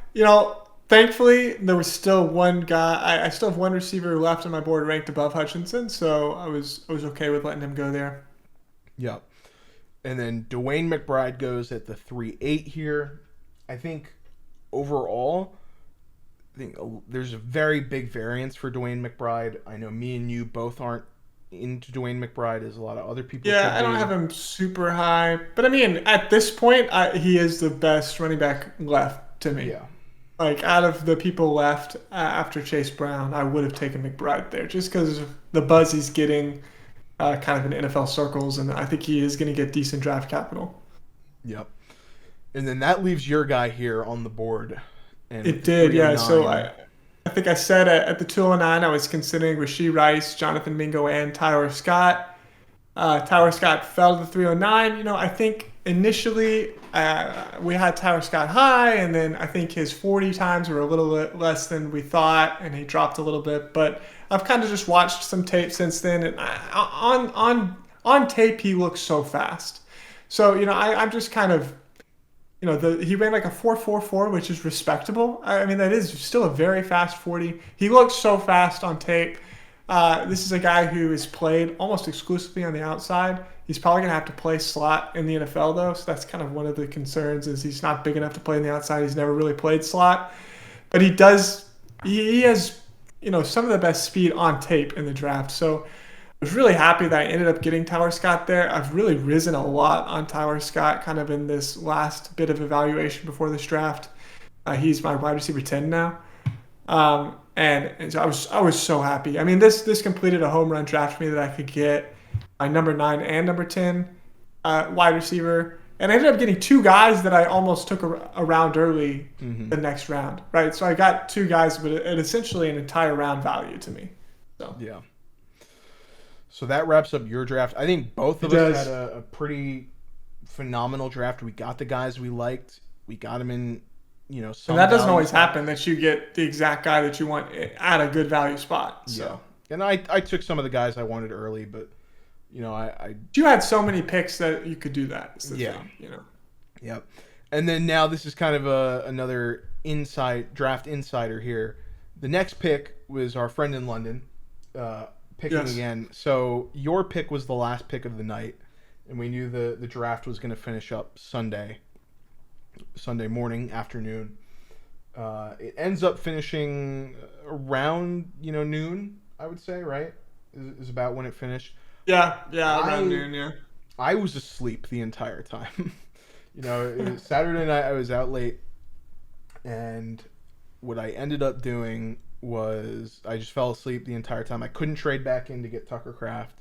S2: thankfully there was still one guy. I still have one receiver left on my board ranked above Hutchinson, so I was okay with letting him go there.
S1: yeah, and then Dwayne McBride goes at the 3-8 here. I think overall, there's a very big variance for Dwayne McBride. I know me and you both aren't into Dwayne McBride as a lot of other people
S2: Yeah,
S1: could
S2: I don't
S1: be.
S2: have him super high, but I mean, at this point, he is the best running back left to me.
S1: Yeah.
S2: Like out of the people left after Chase Brown, I would have taken McBride there just because of the buzz he's getting, kind of in NFL circles, and I think he is going to get decent draft capital.
S1: Yep. And then that leaves your guy here on the board. And with
S2: It
S1: the
S2: did, yeah. So
S1: 309.
S2: I think I said at the 209, I was considering Rashee Rice, Jonathan Mingo, and Tyler Scott. Tyler Scott fell to the 309. I think initially we had Tyler Scott high, and then I think his 40 times were a little bit less than we thought, and he dropped a little bit. But I've kind of just watched some tape since then, and on tape he looks so fast. So I'm just kind of he ran like a 4.44, which is respectable. I mean, that is still a very fast 40. He looks so fast on tape. This is a guy who has played almost exclusively on the outside. He's probably going to have to play slot in the NFL, though, so that's kind of one of the concerns is he's not big enough to play on the outside. He's never really played slot. But he has, some of the best speed on tape in the draft. So I was really happy that I ended up getting Tyler Scott there. I've really risen a lot on Tyler Scott kind of in this last bit of evaluation before this draft. He's my wide receiver 10 now. And so I was so happy. I mean, this completed a home run draft for me that I could get my number 9 and number 10 wide receiver. And I ended up getting two guys that I almost took around early the next round, right? So I got two guys, but it essentially an entire round value to me. So
S1: Yeah. So that wraps up your draft. I think both of us had a pretty phenomenal draft. We got the guys we liked. We got them in, some
S2: and that doesn't
S1: value
S2: always
S1: spots.
S2: happen that you get the exact guy that you want at a good value spot. So
S1: Yeah. And I took some of the guys I wanted early, but, I
S2: you had so many picks that you could do that. Is the
S1: Yeah.
S2: thing.
S1: Yep. And then now this is kind of another draft insider here. The next pick was our friend in London, picking
S2: Yes.
S1: again. So your pick was the last pick of the night, and we knew the draft was going to finish up Sunday morning, afternoon. It ends up finishing around noon, I would say, right? Is about when it finished.
S2: Yeah, around noon, yeah.
S1: I was asleep the entire time. It was Saturday night. I was out late, and what I ended up doing was I just fell asleep the entire time. I couldn't trade back in to get Tucker Kraft,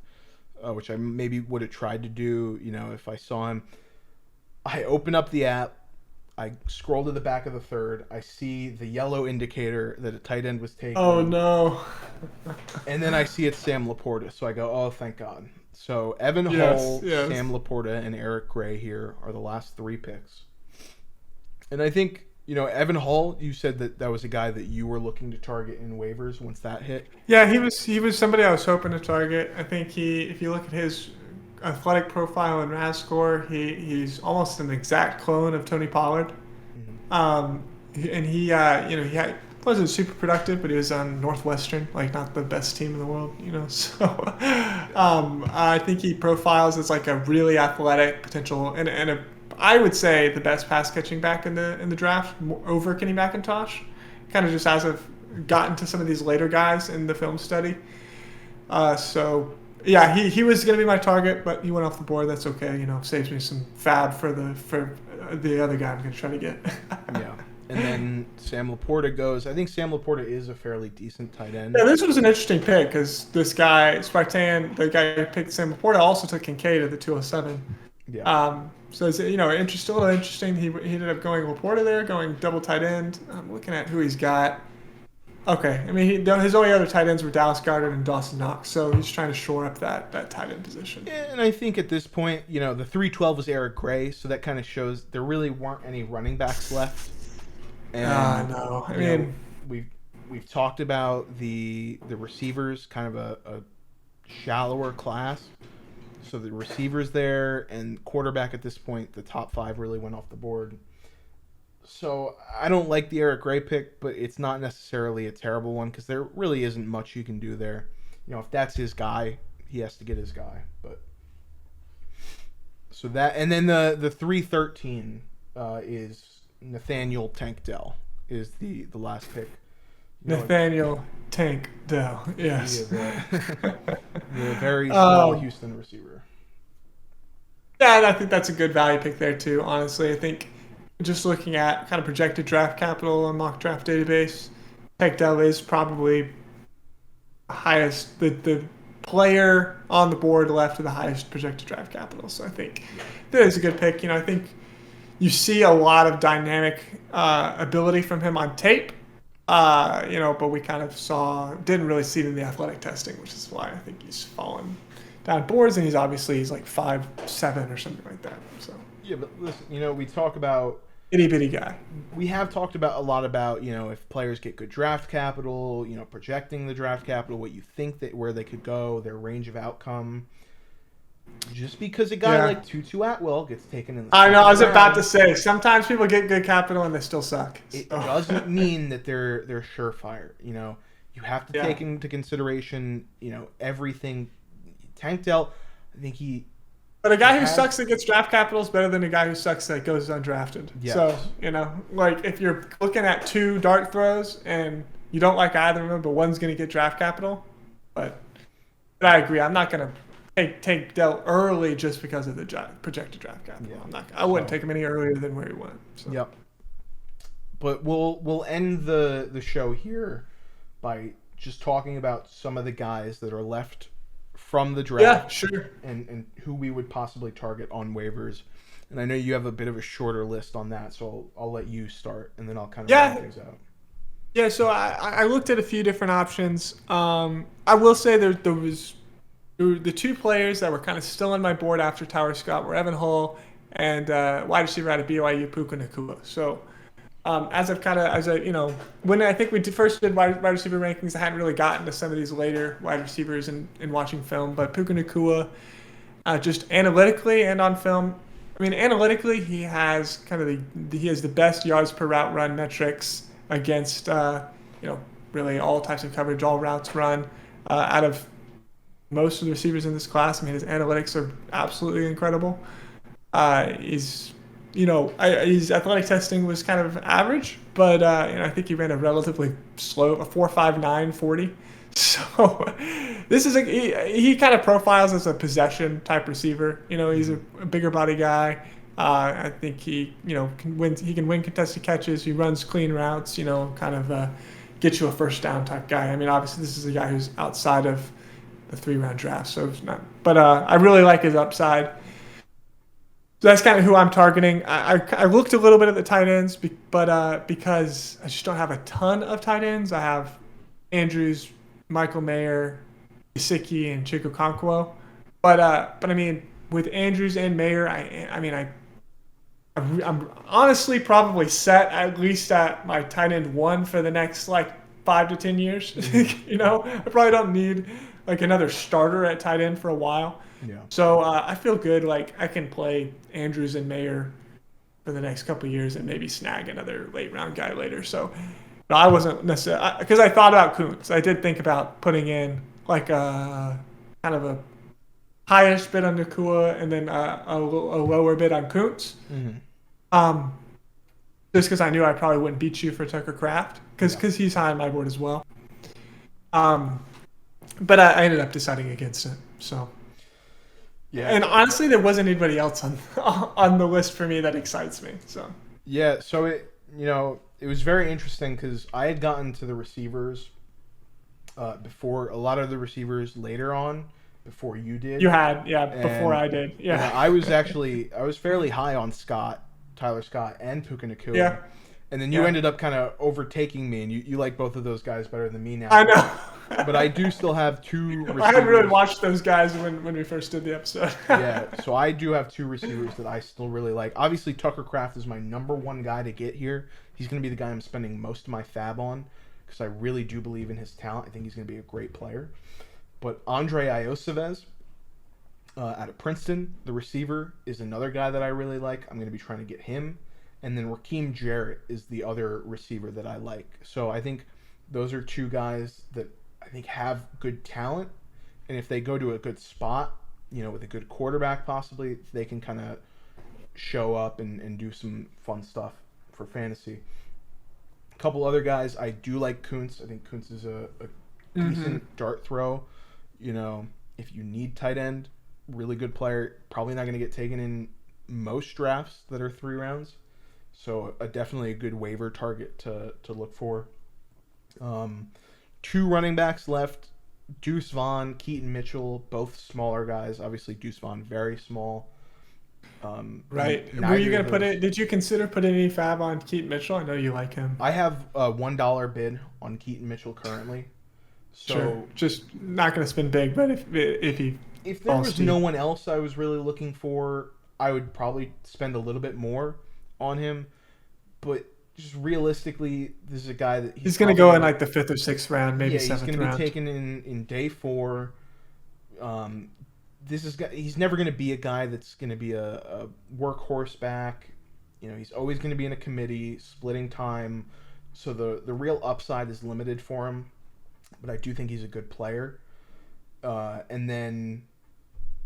S1: which I maybe would have tried to do, if I saw him. I open up the app. I scroll to the back of the third. I see the yellow indicator that a tight end was taken.
S2: Oh no.
S1: And then I see it's Sam Laporta. So I go, oh, thank God. So Evan
S2: Yes,
S1: Hull,
S2: yes.
S1: Sam Laporta, and Eric Gray here are the last three picks. And I think, Evan Hull, you said that was a guy that you were looking to target in waivers once that hit.
S2: Yeah, he was somebody I was hoping to target. I think if you look at his athletic profile and RAS score, he's almost an exact clone of Tony Pollard. And he wasn't super productive, but he was on Northwestern, like not the best team in the world, So I think he profiles as like a really athletic potential, and I would say the best pass catching back in the draft over Kenny McIntosh. Kind of just as I've gotten to some of these later guys in the film study. So yeah, he was going to be my target, but he went off the board. That's okay. Saves me some fab for the other guy I'm going to try to get.
S1: Yeah. And then Sam Laporta goes. I think Sam Laporta is a fairly decent tight end.
S2: Yeah, this was an interesting pick because this guy, Spartan, the guy who picked Sam Laporta, also took Kincaid at the 207.
S1: Yeah.
S2: So it's, a little interesting. He ended up going Laporta there, going double tight end. I'm looking at who he's got. Okay. I mean, his only other tight ends were Dallas Goedert and Dawson Knox, so he's trying to shore up that tight end position.
S1: And I think at this point, the 312 was Eric Gray, so that kind of shows there really weren't any running backs left. And
S2: No. I
S1: you know,
S2: mean,
S1: we've talked about the receivers, kind of a shallower class. So the receivers there and quarterback at this point, the top 5 really went off the board. So I don't like the Eric Gray pick, but it's not necessarily a terrible one because there really isn't much you can do there. If that's his guy, he has to get his guy. But so that, and then the 313 is Nathaniel Tank Dell is the last pick.
S2: Nathaniel Tank Dell, yes.
S1: The very small Houston receiver.
S2: Yeah, and I think that's a good value pick there too, honestly. I think just looking at kind of projected draft capital on mock draft database, Tank Dell is probably highest, the player on the board left with the highest projected draft capital. So I think that is a good pick. I think you see a lot of dynamic ability from him on tape. But we kind of didn't really see it in the athletic testing, which is why I think he's fallen down boards, and he's like 5'7" or something like that. So
S1: yeah, but listen, we talk about
S2: itty bitty guy.
S1: We have talked about a lot about if players get good draft capital, projecting the draft capital, what you think where they could go, their range of outcome. Just because a guy like Tutu Atwell gets taken in the
S2: I know, I was
S1: round,
S2: about to say, sometimes people get good capital and they still suck.
S1: It doesn't mean that they're surefire. You have to take into consideration, everything. Tank Dell, I think
S2: But a guy who sucks that gets draft capital is better than a guy who sucks that goes undrafted. Yes. So, like if you're looking at 2 dart throws and you don't like either of them, but one's going to get draft capital. But I agree. I'm not going to take Dell early just because of the projected draft capital. Yeah. I wouldn't take him any earlier than where he went. So.
S1: Yep. But we'll end the show here by just talking about some of the guys that are left from the draft.
S2: Yeah, sure.
S1: And who we would possibly target on waivers. And I know you have a bit of a shorter list on that, so I'll let you start, and then I'll kind of round things out.
S2: Yeah, so I looked at a few different options. I will say there was the 2 players that were kind of still on my board after Tyler Scott were Evan Hull and wide receiver out of BYU, Puka Nacua. So when I think we first did wide receiver rankings, I hadn't really gotten to some of these later wide receivers in watching film. But Puka Nacua, just analytically and on film, analytically he has the best yards per route run metrics against really all types of coverage, all routes run out of most of the receivers in this class. His analytics are absolutely incredible. His athletic testing was kind of average, but I think he ran a relatively slow, a 4.59 40. So this is he kind of profiles as a possession type receiver. He's a bigger body guy. I think he can win contested catches. He runs clean routes. Kind of get you a first down type guy. Obviously this is a guy who's outside of the 3-round draft, so it's not. But I really like his upside. So that's kind of who I'm targeting. I looked a little bit at the tight ends, but because I just don't have a ton of tight ends, I have Andrews, Michael Mayer, Gesicki, and Chico Conquo. But with Andrews and Mayer, I'm honestly probably set at least at my tight end 1 for the next 5 to 10 years. I probably don't need another starter at tight end for a while.
S1: Yeah.
S2: So I feel good. I can play Andrews and Mayer for the next couple of years and maybe snag another late round guy later. So I wasn't necessarily, because I thought about Kuntz. I did think about putting in a kind of a highest bid on Nacua and then a lower bid on Kuntz. Mm-hmm. Just because I knew I probably wouldn't beat you for Tucker Kraft because he's high on my board as well. But I ended up deciding against it. So. Yeah. And honestly, there wasn't anybody else on the list for me that excites me. So.
S1: Yeah. So it was very interesting because I had gotten to the receivers before a lot of the receivers later on before you did.
S2: You had, before I did. Yeah.
S1: I was fairly high on Tyler Scott and Puka Nacua.
S2: Yeah.
S1: And then you
S2: Yeah.
S1: ended up kind of overtaking me, and you like both of those guys better than me now.
S2: I know.
S1: But I do still have two
S2: I hadn't really
S1: receivers.
S2: watched those guys when we first did the episode.
S1: Yeah, so I do have two receivers that I still really like. Obviously, Tucker Kraft is my number one guy to get here. He's going to be the guy I'm spending most of my fab on because I really do believe in his talent. I think he's going to be a great player. But Andre Iosivez out of Princeton, the receiver, is another guy that I really like. I'm going to be trying to get him. And then Raheem Jarrett is the other receiver that I like. So I think those are two guys that I think have good talent. And if they go to a good spot, with a good quarterback possibly, they can kind of show up and do some fun stuff for fantasy. A couple other guys, I do like Kuntz. I think Kuntz is a decent dart throw. If you need tight end, really good player. Probably not going to get taken in most drafts that are 3 rounds. So definitely a good waiver target to look for. 2 running backs left. Deuce Vaughn, Keaton Mitchell, both smaller guys. Obviously, Deuce Vaughn, very small.
S2: Right. Were you gonna put it? Did you consider putting any fab on Keaton Mitchell? I know you like him.
S1: I have a $1 bid on Keaton Mitchell currently. So
S2: sure. Just not gonna spend big, but if
S1: there was no one else I was really looking for, I would probably spend a little bit more on him. But just realistically, this is a guy that
S2: he's going to go in like the 5th or 6th round, maybe 7th round.
S1: He's going to be taken in day 4. He's never going to be a guy that's going to be a workhorse back. He's always going to be in a committee, splitting time. So the real upside is limited for him. But I do think he's a good player. And then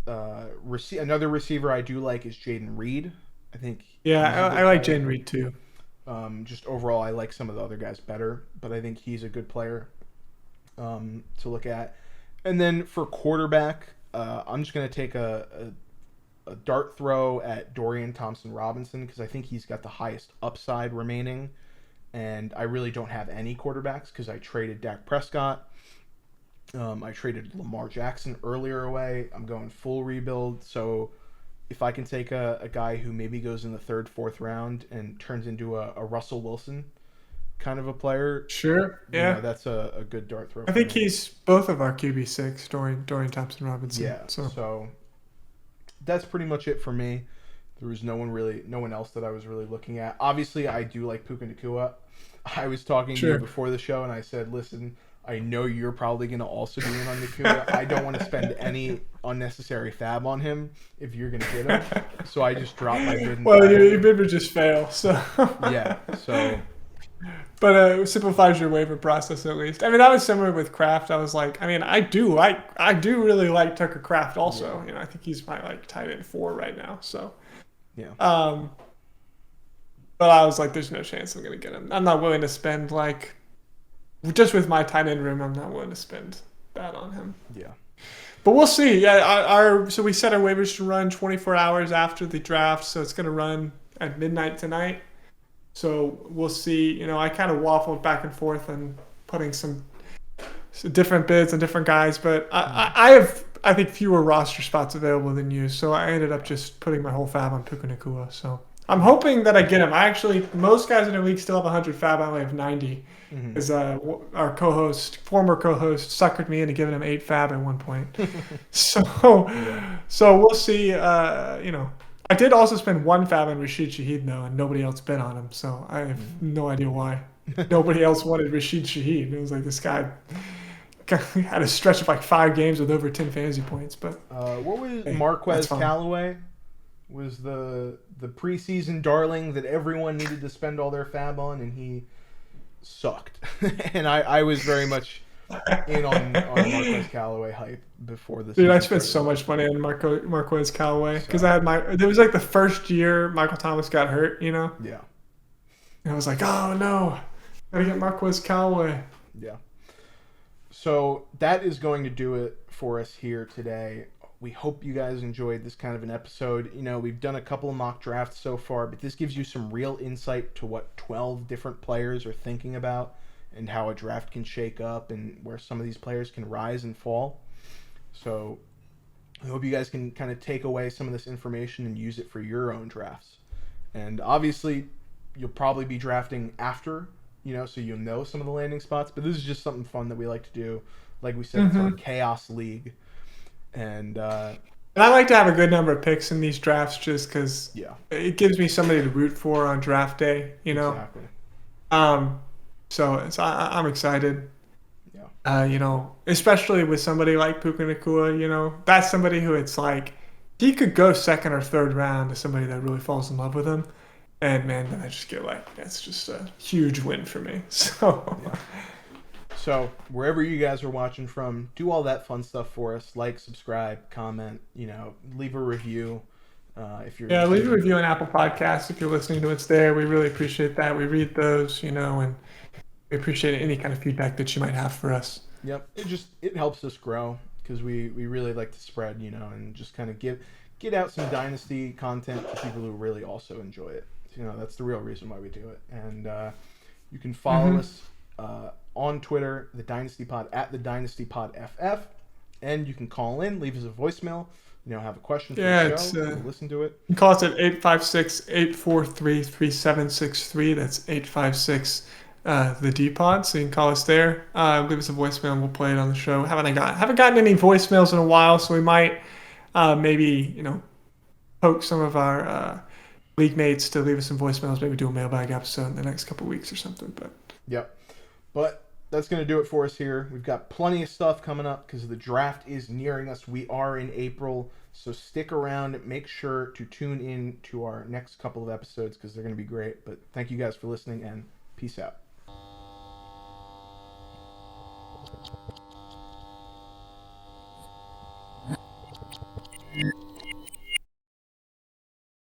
S1: another receiver I do like is Jaden Reed. I think.
S2: Yeah, I like Jaden Reed too.
S1: Just overall, I like some of the other guys better, but I think he's a good player to look at. And then for quarterback, I'm just going to take a dart throw at Dorian Thompson-Robinson because I think he's got the highest upside remaining. And I really don't have any quarterbacks because I traded Dak Prescott. I traded Lamar Jackson earlier away. I'm going full rebuild, so if I can take a guy who maybe goes in the 3rd, 4th round and turns into a Russell Wilson kind of a player,
S2: sure, yeah,
S1: that's a good dart throw.
S2: I think he's both of our QB6, Dorian Thompson-Robinson.
S1: Yeah, so that's pretty much it for me. There was no one else that I was really looking at. Obviously, I do like Puka Nacua. I was talking to you before the show, and I said, listen, I know you're probably going to also be in on Nacua. I don't want to spend any unnecessary fab on him if you're going to get him. So I just dropped my bid.
S2: Well, your bid would just fail. So
S1: yeah. So,
S2: but it simplifies your waiver process at least. I mean, that was similar with Kraft. I was like, I do really like Tucker Kraft. Also, I think he's my tight end 4 right now. So
S1: yeah.
S2: But I was like, there's no chance I'm going to get him. I'm not willing to spend just with my tight end room, I'm not willing to spend that on him.
S1: Yeah.
S2: But we'll see. Yeah, so we set our waivers to run 24 hours after the draft, so it's going to run at midnight tonight. So we'll see. I kind of waffled back and forth and putting some different bids on different guys, but I have, I think, fewer roster spots available than you, so I ended up just putting my whole fab on Puka Nacua. So I'm hoping that I get him. Most guys in the league still have 100 fab. I only have 90. Because our former co-host, suckered me into giving him 8 fab at one point. So we'll see. I did also spend 1 fab on Rashid Shaheed though, and nobody else bid on him. So I have no idea why. Nobody else wanted Rashid Shaheed. It was like this guy had a stretch of 5 games with over 10 fantasy points. But
S1: what was Marquez Callaway? Was the preseason darling that everyone needed to spend all their fab on, and he sucked. And I was very much in on Marquez Callaway hype before this.
S2: Dude, I spent so much money on Marquez Callaway because there was the first year Michael Thomas got hurt, Yeah. And I was like, oh no, gotta get Marquez Callaway.
S1: Yeah. So that is going to do it for us here today. We hope you guys enjoyed this kind of an episode. We've done a couple of mock drafts so far, but this gives you some real insight to what 12 different players are thinking about and how a draft can shake up and where some of these players can rise and fall. So I hope you guys can kind of take away some of this information and use it for your own drafts. And obviously, you'll probably be drafting after, so you'll know some of the landing spots. But this is just something fun that we like to do. Like we said, it's our chaos league, and
S2: And I like to have a good number of picks in these drafts just because
S1: yeah,
S2: it gives me somebody to root for on draft day.
S1: exactly.
S2: Um, I'm excited.
S1: Yeah.
S2: Especially with somebody like Puka Nacua, that's somebody who it's like he could go second or third round to somebody that really falls in love with him. And man, I just get like that's just a huge win for me. So
S1: Yeah. So wherever you guys are watching from, do all that fun stuff for us. Like, subscribe, comment, leave a review. If you're
S2: leave a review on Apple Podcasts if you're listening to us there. We really appreciate that. We read those, and we appreciate any kind of feedback that you might have for us.
S1: Yep, it helps us grow because we really like to spread, and just kind of get out some Dynasty content to people who really also enjoy it. That's the real reason why we do it. And you can follow us on Twitter, the Dynasty Pod at the Dynasty Pod FF, and you can call in, leave us a voicemail. Have a question for the show. We'll listen to it.
S2: You can call us at 856-843-3763. That's 856 the D-Pod, so you can call us there. Leave us a voicemail and we'll play it on the show. Haven't gotten any voicemails in a while, so we might maybe poke some of our league mates to leave us some voicemails. Maybe do a mailbag episode in the next couple of weeks or something. But
S1: that's going to do it for us here. We've got plenty of stuff coming up because the draft is nearing us. We are in April, so stick around. Make sure to tune in to our next couple of episodes because they're going to be great. But thank you guys for listening, and peace out.